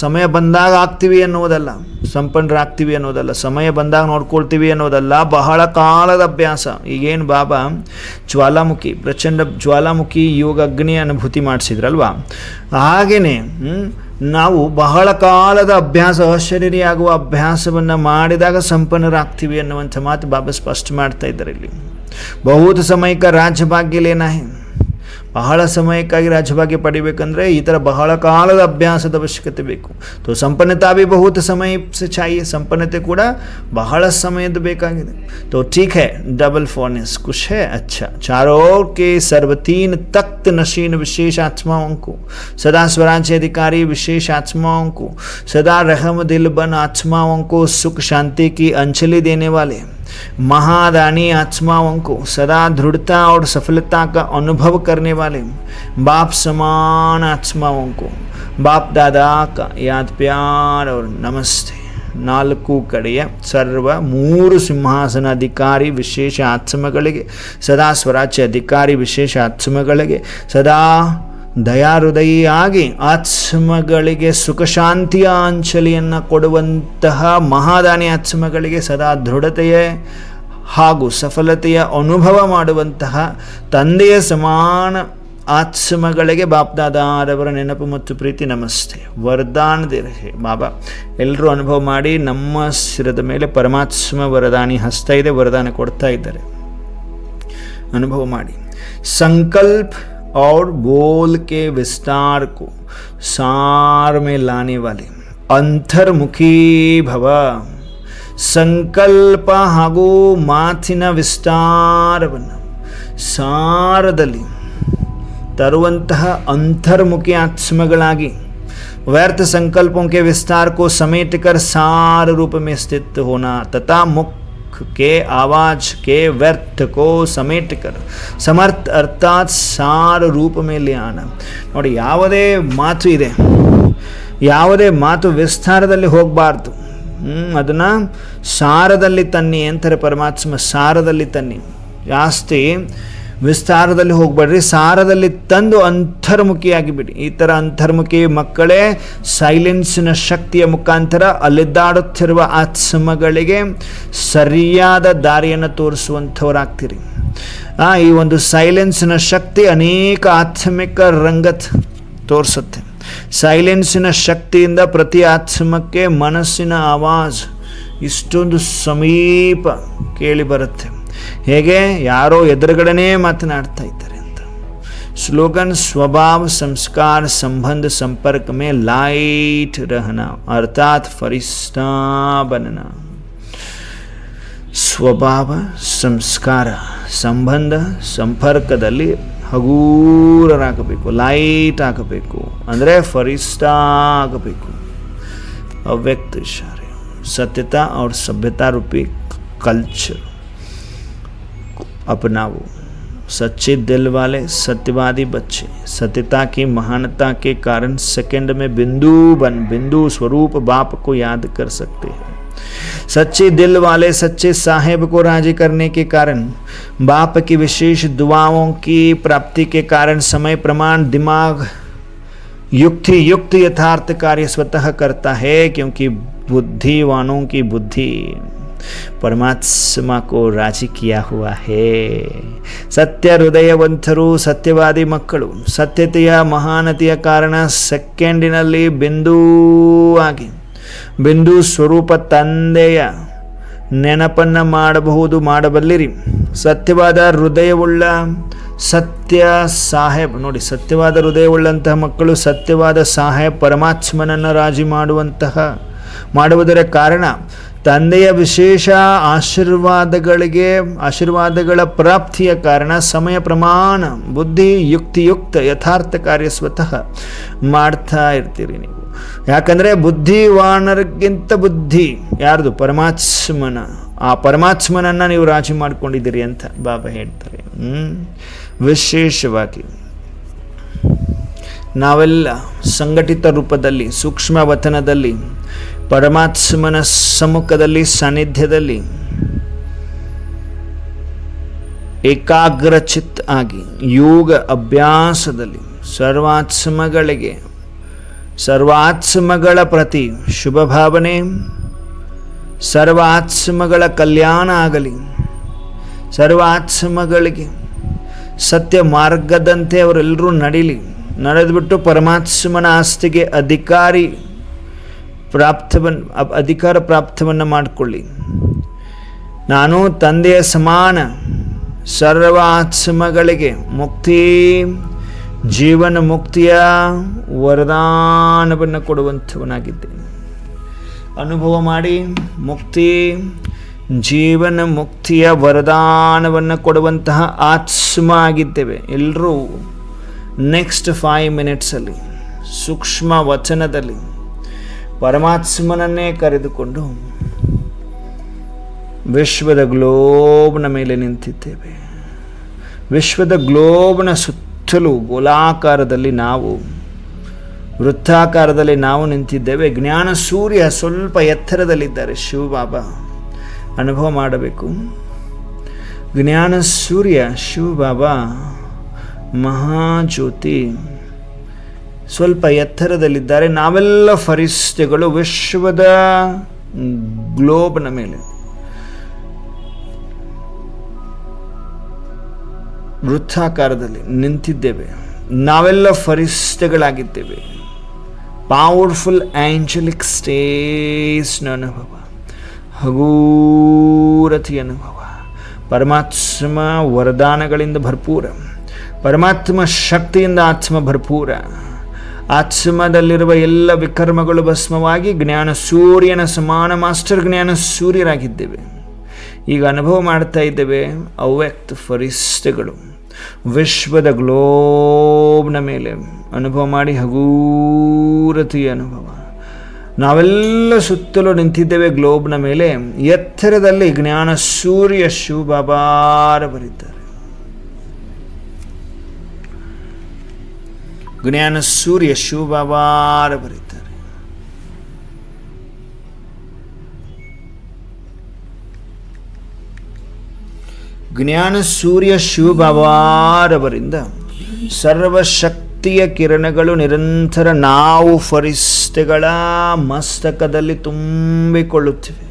ಸಮಯ ಬಂದಾಗ ಆಗ್ತೀವಿ ಅನ್ನೋದಲ್ಲ, ಸಂಪನ್ನರಾಗ್ತೀವಿ ಅನ್ನೋದಲ್ಲ, ಸಮಯ ಬಂದಾಗ ನೋಡ್ಕೊಳ್ತೀವಿ ಅನ್ನೋದಲ್ಲ, ಬಹಳ ಕಾಲದ ಅಭ್ಯಾಸ. ಈಗೇನು ಬಾಬಾ ಜ್ವಾಲಾಮುಖಿ, ಪ್ರಚಂಡ ಜ್ವಾಲಾಮುಖಿ ಯೋಗ ಅಗ್ನಿ ಅನುಭೂತಿ ಮಾಡಿಸಿದ್ರಲ್ವಾ, ಹಾಗೆಯೇ ನಾವು ಬಹಳ ಕಾಲದ ಅಭ್ಯಾಸ, ಅಶರೀರಿಯಾಗುವ ಅಭ್ಯಾಸವನ್ನು ಮಾಡಿದಾಗ ಸಂಪನ್ನರಾಗ್ತೀವಿ ಅನ್ನುವಂಥ ಮಾತು ಬಾಬಾ ಸ್ಪಷ್ಟ ಮಾಡ್ತಾ ಇದ್ದಾರೆ ಇಲ್ಲಿ. ಬಹುತ್ ಸಮಯಕ ರಾಜ್ಯಭಾಗ್ಯ ಲೇನಾ ಹೈ. ಬಹಳ ಸಮಯಕ್ಕಾಗಿ ರಾಜ್ಯಭಾಗ್ಯ ಪಡಿಬೇಕಂದ್ರೆ ಈ ಥರ ಬಹಳ ಕಾಲದ ಅಭ್ಯಾಸದ ಅವಶ್ಯಕತೆ ಬೇಕು. ತೋ ಸಂಪನ್ನತಾ ಭಿ ಬಹುತ್ ಸಮಯ ಸೆ ಚಾಹಿಯೆ. ಸಂಪನ್ನತೆ ಕೂಡ ಬಹಳ ಸಮಯದ ಬೇಕಾಗಿದೆ. तो ठीक है, डबल फोर्नेस कुछ है अच्छा. चारों के सर्वतीन तख्त नशीन विशेष आत्माओं को, सदा स्वराज्य अधिकारी विशेष आत्माओं को, सदा रहम दिल बन आत्माओं को सुख शांति की अंजलि देने वाले महादानी आत्माओं को, सदा दृढ़ता और सफलता का अनुभव करने वाले बाप समान आत्माओं को बाप दादा का याद प्यार और नमस्ते. ನಾಲ್ಕು ಕಡೆಯ ಸರ್ವ ಮೂರು ಸಿಂಹಾಸನಾಧಿಕಾರಿ ವಿಶೇಷ ಆತ್ಮಗಳಿಗೆ, ಸದಾ ಸ್ವರಾಜ್ಯ ಅಧಿಕಾರಿ ವಿಶೇಷ ಆತ್ಮಗಳಿಗೆ, ಸದಾ ದಯಾಹೃದಯಿಯಾಗಿ ಆತ್ಮಗಳಿಗೆ ಸುಖ ಶಾಂತಿಯ ಅಂಚಲಿಯನ್ನು ಕೊಡುವಂತಹ ಮಹಾದಾನಿ ಆತ್ಮಗಳಿಗೆ, ಸದಾ ದೃಢತೆಯ ಹಾಗೂ ಸಫಲತೆಯ ಅನುಭವ ಮಾಡುವಂತಹ ತಂದೆಯ ಸಮಾನ ಆತ್ಮಗಳಿಗೆ ಬಾಪ್ದಾದಾರವರ ನೆನಪು ಮತ್ತು ಪ್ರೀತಿ ನಮಸ್ತೆ. ವರದಾನದೇ ರಹೆ. ಬಾಬಾ ಎಲ್ಲರೂ ಅನುಭವ ಮಾಡಿ, ನಮ್ಮ ಶಿರದ ಮೇಲೆ ಪರಮಾತ್ಮ ವರದಾನಿ ಹಸ್ತಾ ಇದೆ, ವರದಾನ ಕೊಡ್ತಾ ಇದ್ದಾರೆ. ಅನುಭವ ಮಾಡಿ. ಸಂಕಲ್ಪ और बोल के विस्तार को सार में लाने वाले अंतर्मुखी भव. ಸಂಕಲ್ಪ ಹಾಗೂ ಮಾತಿನ ವಿಸ್ತಾರವನ್ನು ಸಾರದಲ್ಲಿ ತರುವಂತಹ ಅಂತರ್ಮುಖಿ ಆತ್ಮಗಳಾಗಿ, व्यर्थ संकल्पों के विस्तार को समेट कर सार रूप में स्थित होना तथा मुख के आवाज के व्यर्थ को समेट कर समर्थ अर्थात सार रूप में ले आना. ನೋಡಿ, ಯಾವುದೇ ಮಾತು ಇದೆ, ಯಾವುದೇ ಮಾತು ವಿಸ್ತಾರದಲ್ಲಿ ಹೋಗಬಾರ್ದು, ಅದನ್ನು ಸಾರದಲ್ಲಿ ತನ್ನಿ ಅಂತಾರೆ ಪರಮಾತ್ಮ. ಸಾರದಲ್ಲಿ ತನ್ನಿ, ಜಾಸ್ತಿ ವಿಸ್ತಾರದಲ್ಲಿ ಹೋಗಬೇಡ್ರಿ, ಸಾರದಲ್ಲಿ ತಂದು ಅಂತರ್ಮುಖಿಯಾಗಿ ಬಿಡಿ. ಈ ಥರ ಅಂತರ್ಮುಖಿ ಮಕ್ಕಳೇ ಸೈಲೆನ್ಸಿನ ಶಕ್ತಿಯ ಮುಖಾಂತರ ಅಲೆದಾಡುತ್ತಿರುವ ಆತ್ಮಗಳಿಗೆ ಸರಿಯಾದ ದಾರಿಯನ್ನು ತೋರಿಸುವಂಥವರಾಗ್ತೀರಿ. ಈ ಒಂದು ಸೈಲೆನ್ಸಿನ ಶಕ್ತಿ ಅನೇಕ ಆತ್ಮಿಕ ರಂಗತ್ ತೋರಿಸುತ್ತೆ. ಸೈಲೆನ್ಸಿನ ಶಕ್ತಿಯಿಂದ ಪ್ರತಿ ಆತ್ಮಕ್ಕೆ ಮನಸ್ಸಿನ ಆವಾಜ್ ಇಷ್ಟೊಂದು ಸಮೀಪ ಕೇಳಿ ಬರುತ್ತೆ. ಹೇಗೆ ಯಾರೋ ಎದುರುಗಡೆನೇ ಮಾತನಾಡ್ತಾ ಇದ್ದಾರೆ ಅಂತ. स्लोगन स्वभाव संस्कार संबंध संपर्क में लाइट रहना अर्थात फरिश्ता बनना. ಸ್ವಭಾವ ಸಂಸ್ಕಾರ ಸಂಬಂಧ ಸಂಪರ್ಕದಲ್ಲಿ ಹಗೂರರಾಗಬೇಕು, ಲೈಟ್ ಆಗಬೇಕು, ಅಂದರೆ ಫರಿಸ್ತಾ ಆಗಬೇಕು. अव्यक्त इशारे, सत्यता और सभ्यता रूपी कल्चर अपनाओ. सच्चे दिल वाले सत्यवादी बच्चे सत्यता की महानता के कारण सेकंड में बिंदु स्वरूप बाप को याद कर सकते हैं. सच्चे दिल वाले सच्चे साहेब को राजी करने के कारण बाप की विशेष दुआओं की प्राप्ति के कारण समय प्रमाण दिमाग युक्त यथार्थ कार्य स्वतः करता है, क्योंकि बुद्धिवानों की बुद्धि परमात्मा को राजी किया हुआ है. ಸತ್ಯ ಹೃದಯವಂತರು ಸತ್ಯವಾದಿ ಮಕ್ಕಳು ಸತ್ಯತೆಯ ಮಹಾನತೆಯ ಕಾರಣ ಸೆಕೆಂಡಿನಲ್ಲಿ ಬಿಂದು ಸ್ವರೂಪ ತಂದೆಯ ನೆನಪನ್ನು ಮಾಡಬಲ್ಲಿರಿ. ಸತ್ಯವಾದ ಹೃದಯವುಳ್ಳ ಸತ್ಯ ಸಾಹೇಬ್ ನೋಡಿ, ಸತ್ಯವಾದ ಹೃದಯವುಳ್ಳಂತಹ ಮಕ್ಕಳು ಸತ್ಯವಾದ ಸಾಹೇಬ್ ಪರಮಾತ್ಮನನ್ನು ರಾಜಿ ಮಾಡುವುದರ ಕಾರಣ ತಂದೆಯ ವಿಶೇಷ ಆಶೀರ್ವಾದಗಳ ಪ್ರಾಪ್ತಿಯ ಕಾರಣ ಸಮಯ ಪ್ರಮಾಣ ಬುದ್ಧಿ ಯುಕ್ತ ಯಥಾರ್ಥ ಕಾರ್ಯ ಸ್ವತಃ ಮಾಡ್ತಾ ಇರ್ತೀರಿ ನೀವು. ಯಾಕಂದರೆ ಬುದ್ಧಿವಾನರಿಗಿಂತ ಬುದ್ಧಿ ಯಾರ್ದು? ಪರಮಾತ್ಮನ. ಆ ಪರಮಾತ್ಮನನ್ನು ನೀವು ರಾಜಿ ಮಾಡ್ಕೊಂಡಿದ್ದೀರಿ ಅಂತ ಬಾಬಾ ಹೇಳ್ತಾರೆ. ವಿಶೇಷವಾಗಿ ನಾವೆಲ್ಲ ಸಂಘಟಿತ ರೂಪದಲ್ಲಿ ಸೂಕ್ಷ್ಮ ವತನದಲ್ಲಿ ಪರಮಾತ್ಮನ ಸಮ್ಮುಖದಲ್ಲಿ ಸಾನ್ನಿಧ್ಯದಲ್ಲಿ ಏಕಾಗ್ರಚಿತ್ ಆಗಿ ಯೋಗ ಅಭ್ಯಾಸದಲ್ಲಿ ಸರ್ವಾತ್ಮಗಳ ಪ್ರತಿ ಶುಭ ಭಾವನೆ, ಸರ್ವಾತ್ಮಗಳ ಕಲ್ಯಾಣ ಆಗಲಿ, ಸರ್ವಾತ್ಮಗಳಿಗೆ ಸತ್ಯ ಮಾರ್ಗದಂತೆ ಅವರೆಲ್ಲರೂ ನಡೆದುಬಿಟ್ಟು ಪರಮಾತ್ಮನ ಆಸ್ತಿಗೆ ಅಧಿಕಾರ ಪ್ರಾಪ್ತವನ್ನು ಮಾಡಿಕೊಳ್ಳಿ. ನಾನು ತಂದೆಯ ಸಮಾನ ಸರ್ವಾತ್ಮಗಳಿಗೆ ಜೀವನ ಮುಕ್ತಿಯ ವರದಾನವನ್ನು ಕೊಡುವಂಥವನಾಗಿದ್ದೇನೆ. ಅನುಭವ ಮಾಡಿ ಜೀವನ ಮುಕ್ತಿಯ ವರದಾನವನ್ನು ಕೊಡುವಂತಹ ಆತ್ಮ ಆಗಿದ್ದೇವೆ ಎಲ್ಲರೂ. ನೆಕ್ಸ್ಟ್ 5 ಮಿನಿಟ್ಸಲ್ಲಿ ಸೂಕ್ಷ್ಮ ವಚನದಲ್ಲಿ ಪರಮಾತ್ಮನನ್ನೇ ಕರೆದುಕೊಂಡು ವಿಶ್ವದ ಗ್ಲೋಬ್ನ ಮೇಲೆ ನಿಂತಿದ್ದೇವೆ. ವಿಶ್ವದ ಗ್ಲೋಬ್ನ ಸುತ್ತಲೂ ಗೋಲಾಕಾರದಲ್ಲಿ ವೃತ್ತಾಕಾರದಲ್ಲಿ ನಾವು ನಿಂತಿದ್ದೇವೆ. ಜ್ಞಾನ ಸೂರ್ಯ ಸ್ವಲ್ಪ ಎತ್ತರದಲ್ಲಿದ್ದಾರೆ. ಶಿವಬಾಬಾ ಅನುಭವ ಮಾಡಬೇಕು. ಜ್ಞಾನ ಸೂರ್ಯ ಶಿವಬಾಬಾ ಮಹಾಜ್ಯೋತಿ ಸ್ವಲ್ಪ ಎತ್ತರದಲ್ಲಿದ್ದಾರೆ. ನಾವೆಲ್ಲ ಫರಿಸ್ತೆಗಳು ವಿಶ್ವದ ಗ್ಲೋಬ್ನ ಮೇಲೆ ವೃತ್ತಾಕಾರದಲ್ಲಿ ನಿಂತಿದ್ದೇವೆ. ನಾವೆಲ್ಲ ಫರಿಸ್ತೆಗಳಾಗಿದ್ದೇವೆ. ಪವರ್ಫುಲ್ ಆಂಜಲಿಕ್ ಸ್ಟೇಜ್ನ ಅನುಭವ, ಹಗೂರತೆಯ ಅನುಭವ, ಪರಮಾತ್ಮ ವರದಾನಗಳಿಂದ ಭರ್ಪೂರ, ಪರಮಾತ್ಮ ಶಕ್ತಿಯಿಂದ ಆತ್ಮ ಭರ್ಪೂರ. ಆತ್ಮದಲ್ಲಿರುವ ಎಲ್ಲ ವಿಕರ್ಮಗಳು ಭಸ್ಮವಾಗಿ ಜ್ಞಾನ ಸೂರ್ಯನ ಸಮಾನ ಮಾಸ್ಟರ್ ಜ್ಞಾನ ಸೂರ್ಯರಾಗಿದ್ದೇವೆ. ಈಗ ಅನುಭವ ಮಾಡ್ತಾ ಇದ್ದೇವೆ ಅವ್ಯಕ್ತ ಫರಿಸ್ತೆಗಳು ವಿಶ್ವದ ಗ್ಲೋಬ್ನ ಮೇಲೆ ಅನುಭವ ಮಾಡಿ ಹಗೂರತೆಯ ಅನುಭವ. ನಾವೆಲ್ಲ ಸುತ್ತಲೂ ನಿಂತಿದ್ದೇವೆ ಗ್ಲೋಬ್ನ ಮೇಲೆ. ಎತ್ತರದಲ್ಲಿ ಜ್ಞಾನ ಸೂರ್ಯ ಶಿವಬಾಬಾರ ಬರಿದ್ದಾರೆ. ಜ್ಞಾನ ಸೂರ್ಯ ಶಿವಬಾಬಾರ ಬರೀತಾರೆ. ಜ್ಞಾನ ಸೂರ್ಯ ಶಿವಬಾಬಾರವರಿಂದ ಸರ್ವಶಕ್ತಿಯ ಕಿರಣಗಳು ನಿರಂತರ ನಾವು ಫರಿಸ್ತೆಗಳ ಮಸ್ತಕದಲ್ಲಿ ತುಂಬಿಕೊಳ್ಳುತ್ತಿವೆ.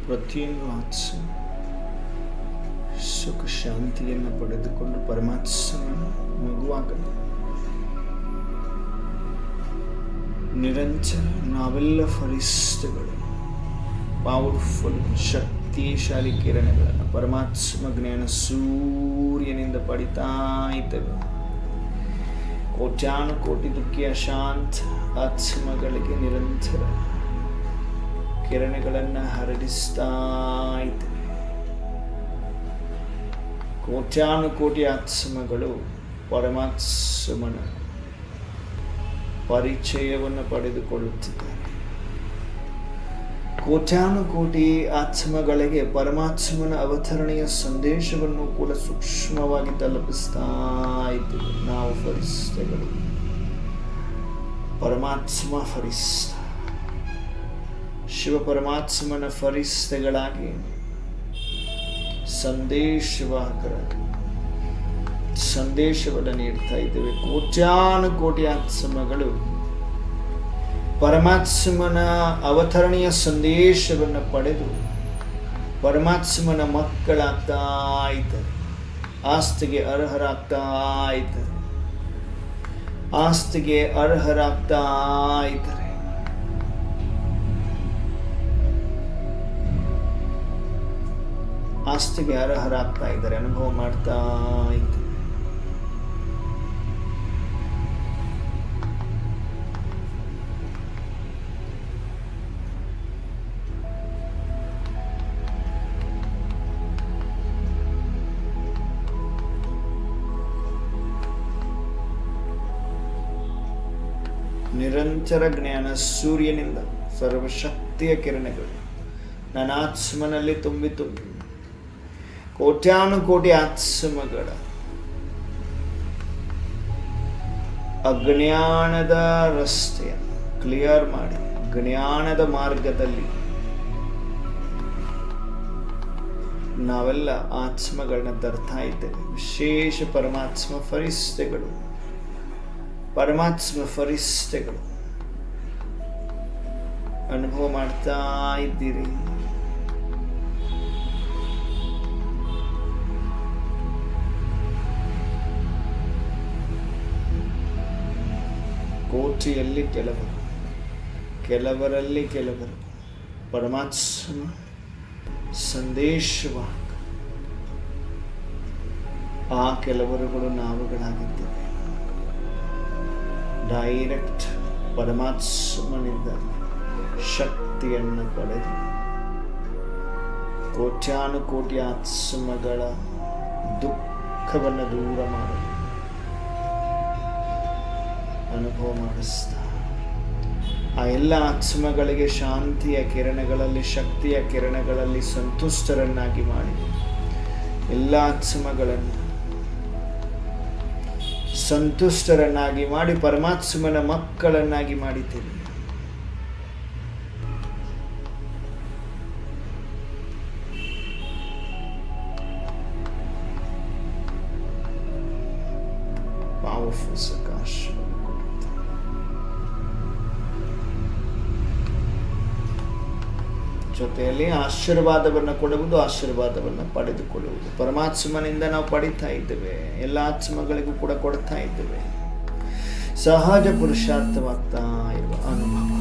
ಪ್ರತಿಯೊಂದು ಆತ್ಮ ಸುಖ ಶಾಂತಿಯನ್ನು ಪಡೆದುಕೊಂಡು ಪರಮಾತ್ಮನ ಮಗುವಾಗಲಿ. ನಿರಂತರ ನಾವೆಲ್ಲ ಫಲಿಸ್ತಗಳು ಪವರ್ಫುಲ್ ಶಕ್ತಿಶಾಲಿ ಕಿರಣಗಳನ್ನು ಪರಮಾತ್ಮ ಜ್ಞಾನ ಸೂರ್ಯನಿಂದ ಪಡಿತಾ ಇದ್ದೇವೆ. ಕೋಟ್ಯಾನು ಕೋಟಿ ದುಃಖಿ ಅಶಾಂತ ಆತ್ಮಗಳಿಗೆ ನಿರಂತರ ಕಿರಣಗಳನ್ನು ಹರಡಿಸ್ತಾ ಇದ್ದೇವೆ. ಕೋಟ್ಯಾನು ಕೋಟಿ ಆತ್ಮಗಳು ಪರಮಾತ್ಮನ ಪರಿಚಯವನ್ನು ಪಡೆದುಕೊಳ್ಳುತ್ತಿದ್ದಾರೆ. ಕೋಟ್ಯಾನುಕೋಟಿ ಆತ್ಮಗಳಿಗೆ ಪರಮಾತ್ಮನ ಅವತರಣೆಯ ಸಂದೇಶವನ್ನು ಕೂಡ ಸೂಕ್ಷ್ಮವಾಗಿ ತಲುಪಿಸ್ತಾ ಇದ್ದೇವೆ ನಾವು ಫರಿಸ್ತೆಗಳು. ಪರಮಾತ್ಮ ಫರಿಸ್ತ, ಶಿವ ಪರಮಾತ್ಮನ ಫರಿಸ್ತೆಗಳಾಗಿ ಸಂದೇಶವನ್ನು ನೀಡ್ತಾ ಇದ್ದೇವೆ. ಕೋಟ್ಯಾನುಕೋಟಿ ಆತ್ಮಗಳು ಪರಮಾತ್ಮನ ಅವತರಣೆಯ ಸಂದೇಶವನ್ನು ಪಡೆದು ಪರಮಾತ್ಮನ ಮಕ್ಕಳಾಗ್ತಾ ಇದ್ದಾರೆ, ಆಸ್ತಿಗೆ ಅರ್ಹರಾಗ್ತಾ ಇದ್ದಾರೆ, ಆಸ್ತಿಗೆ ಅರ್ಹರಾಗ್ತಾ ಇದ್ದಾರೆ. ಆಸ್ತಿಗೆ ಅರ್ಹರಾಗ್ತಾ ಇದ್ದಾರೆ, ಅನುಭವ ಮಾಡ್ತಾ ಇದ್ದಾರೆ. ನಿರಂತರ ಜ್ಞಾನ ಸೂರ್ಯನಿಂದ ಸರ್ವಶಕ್ತಿಯ ಕಿರಣಗಳು ನನ್ನ ಆತ್ಮನಲ್ಲಿ ತುಂಬಿ ಕೋಟ್ಯಾನುಕೋಟಿ ಆತ್ಮಗಳ ಅಜ್ಞಾನದ ರಸ್ತೆಯ ಕ್ಲಿಯರ್ ಮಾಡಿ ಜ್ಞಾನದ ಮಾರ್ಗದಲ್ಲಿ ನಾವೆಲ್ಲ ಆತ್ಮಗಳನ್ನ ತರ್ತಾ ಇದ್ದೇವೆ. ವಿಶೇಷ ಪರಮಾತ್ಮ ಫರಿಸ್ತೆಗಳು, ಪರಮಾತ್ಮ ಫರಿಸ್ತೆಗಳು ಅನುಭವ ಮಾಡ್ತಾ ಇದ್ದೀರಿ. ಕೋಟಿಯಲ್ಲಿ ಕೆಲವರಲ್ಲಿ ಕೆಲವರು ಪರಮಾತ್ಮ ಸಂದೇಶವಾಹಕ. ಆ ಕೆಲವರುಗಳು ನಾವುಗಳಾಗಿದ್ದೇವೆ. ಡೈರೆಕ್ಟ್ ಪರಮಾತ್ಮನಿಂದ ಶಕ್ತಿಯನ್ನು ಪಡೆದು ಕೋಟ್ಯಾನುಕೋಟಿ ಆತ್ಮಗಳ ದುಃಖವನ್ನು ದೂರ ಮಾಡಲು ಅನುಭವ ಮಾಡಿಸ್ತಾ ಆ ಎಲ್ಲ ಆತ್ಮಗಳಿಗೆ ಶಾಂತಿಯ ಕಿರಣಗಳಲ್ಲಿ, ಶಕ್ತಿಯ ಕಿರಣಗಳಲ್ಲಿ ಸಂತುಷ್ಟರನ್ನಾಗಿ ಮಾಡಿ ಎಲ್ಲ ಆತ್ಮಗಳನ್ನು ಸಂತುಷ್ಟರನ್ನಾಗಿ ಮಾಡಿ ಪರಮಾತ್ಮನ ಮಕ್ಕಳನ್ನಾಗಿ ಮಾಡಿದ್ದೇವೆ. ಪವರ್ಫುಲ್ ಸಕಾಶ ಜೊತೆಯಲ್ಲಿ ಆಶೀರ್ವಾದವನ್ನು ಕೊಡುವುದು, ಆಶೀರ್ವಾದವನ್ನು ಪಡೆದುಕೊಳ್ಳುವುದು. ಪರಮಾತ್ಮನಿಂದ ನಾವು ಪಡಿತಾ ಇದ್ದೇವೆ, ಎಲ್ಲ ಆತ್ಮಗಳಿಗೂ ಕೂಡ ಕೊಡ್ತಾ ಇದ್ದೇವೆ. ಸಹಜ ಪುರುಷಾರ್ಥವಾಗ್ತಾ ಇರುವ ಅನುಭವ,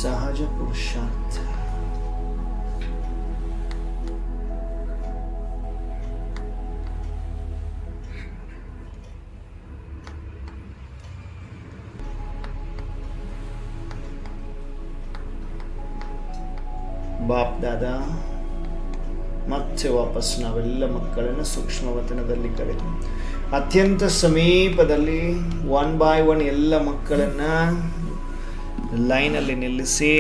ಸಹಜ ಪುರುಷಾರ್ಥ. ಬಾಪ್ ದಾದಾ ಮತ್ತೆ ವಾಪಸ್ ನಾವೆಲ್ಲ ಮಕ್ಕಳನ್ನು ಸೂಕ್ಷ್ಮವತನದಲ್ಲಿ ಕರೆದು ಅತ್ಯಂತ ಸಮೀಪದಲ್ಲಿ 1 by 1 ಎಲ್ಲ ಮಕ್ಕಳನ್ನ ಲೈನಲ್ಲಿ ನಿಲ್ಲಿಸಿ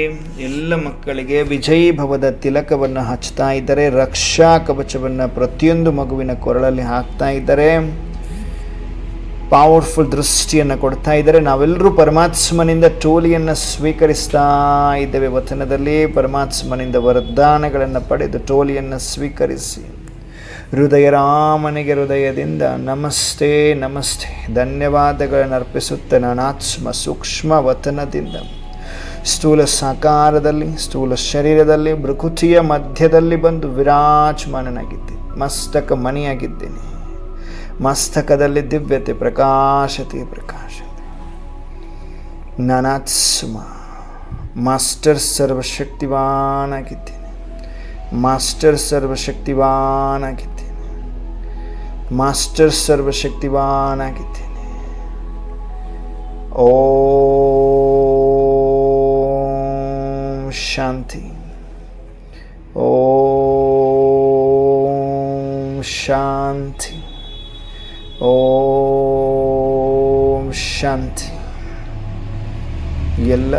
ಎಲ್ಲ ಮಕ್ಕಳಿಗೆ ವಿಜಯೀಭವದ ತಿಲಕವನ್ನು ಹಚ್ತಾ ಇದ್ದಾರೆ. ರಕ್ಷಾ ಕವಚವನ್ನು ಪ್ರತಿಯೊಂದು ಮಗುವಿನ ಕೊರಳಲ್ಲಿ ಹಾಕ್ತಾ ಇದ್ದಾರೆ. ಪವರ್ಫುಲ್ ದೃಷ್ಟಿಯನ್ನು ಕೊಡ್ತಾ ಇದ್ದಾರೆ. ನಾವೆಲ್ಲರೂ ಪರಮಾತ್ಮನಿಂದ ಟೋಲಿಯನ್ನು ಸ್ವೀಕರಿಸ್ತಾ ಇದ್ದೇವೆ. ವಚನದಲ್ಲಿ ಪರಮಾತ್ಮನಿಂದ ವರದಾನಗಳನ್ನು ಪಡೆದು ಟೋಲಿಯನ್ನು ಸ್ವೀಕರಿಸಿ ಹೃದಯ ರಾಮನಿಗೆ ಹೃದಯದಿಂದ ನಮಸ್ತೆ ನಮಸ್ತೆ ಧನ್ಯವಾದಗಳನ್ನು ಅರ್ಪಿಸುತ್ತ ನಾನಾತ್ಮ ಸೂಕ್ಷ್ಮ ವತನದಿಂದ ಸ್ಥೂಲ ಸಾಕಾರದಲ್ಲಿ, ಸ್ಥೂಲ ಶರೀರದಲ್ಲಿ, ಭೃಕುಟಿಯ ಮಧ್ಯದಲ್ಲಿ ಬಂದು ವಿರಾಜಮಾನನಾಗಿದ್ದೇನೆ. ಮಸ್ತಕ ಮಣಿಯಾಗಿದ್ದೇನೆ. ಮಸ್ತಕದಲ್ಲಿ ದಿವ್ಯತೆ, ಪ್ರಕಾಶತೆ. ನಾನಾತ್ಮ ಮಾಸ್ಟರ್ ಸರ್ವಶಕ್ತಿವಾನಾಗಿದ್ದೇನೆ. ಮಾಸ್ಟರ್ ಸರ್ವಶಕ್ತಿವಾನಾಗಿದ್ದೇನೆ. ಮಾಸ್ಟರ್ ಸರ್ವಶಕ್ತಿವಾನಾಗಿದ್ದೇನೆ. ಓಂ ಶಾಂತಿ. ಓಂ ಶಾಂತಿ. ಓಂ ಶಾಂತಿ. ಎಲ್ಲ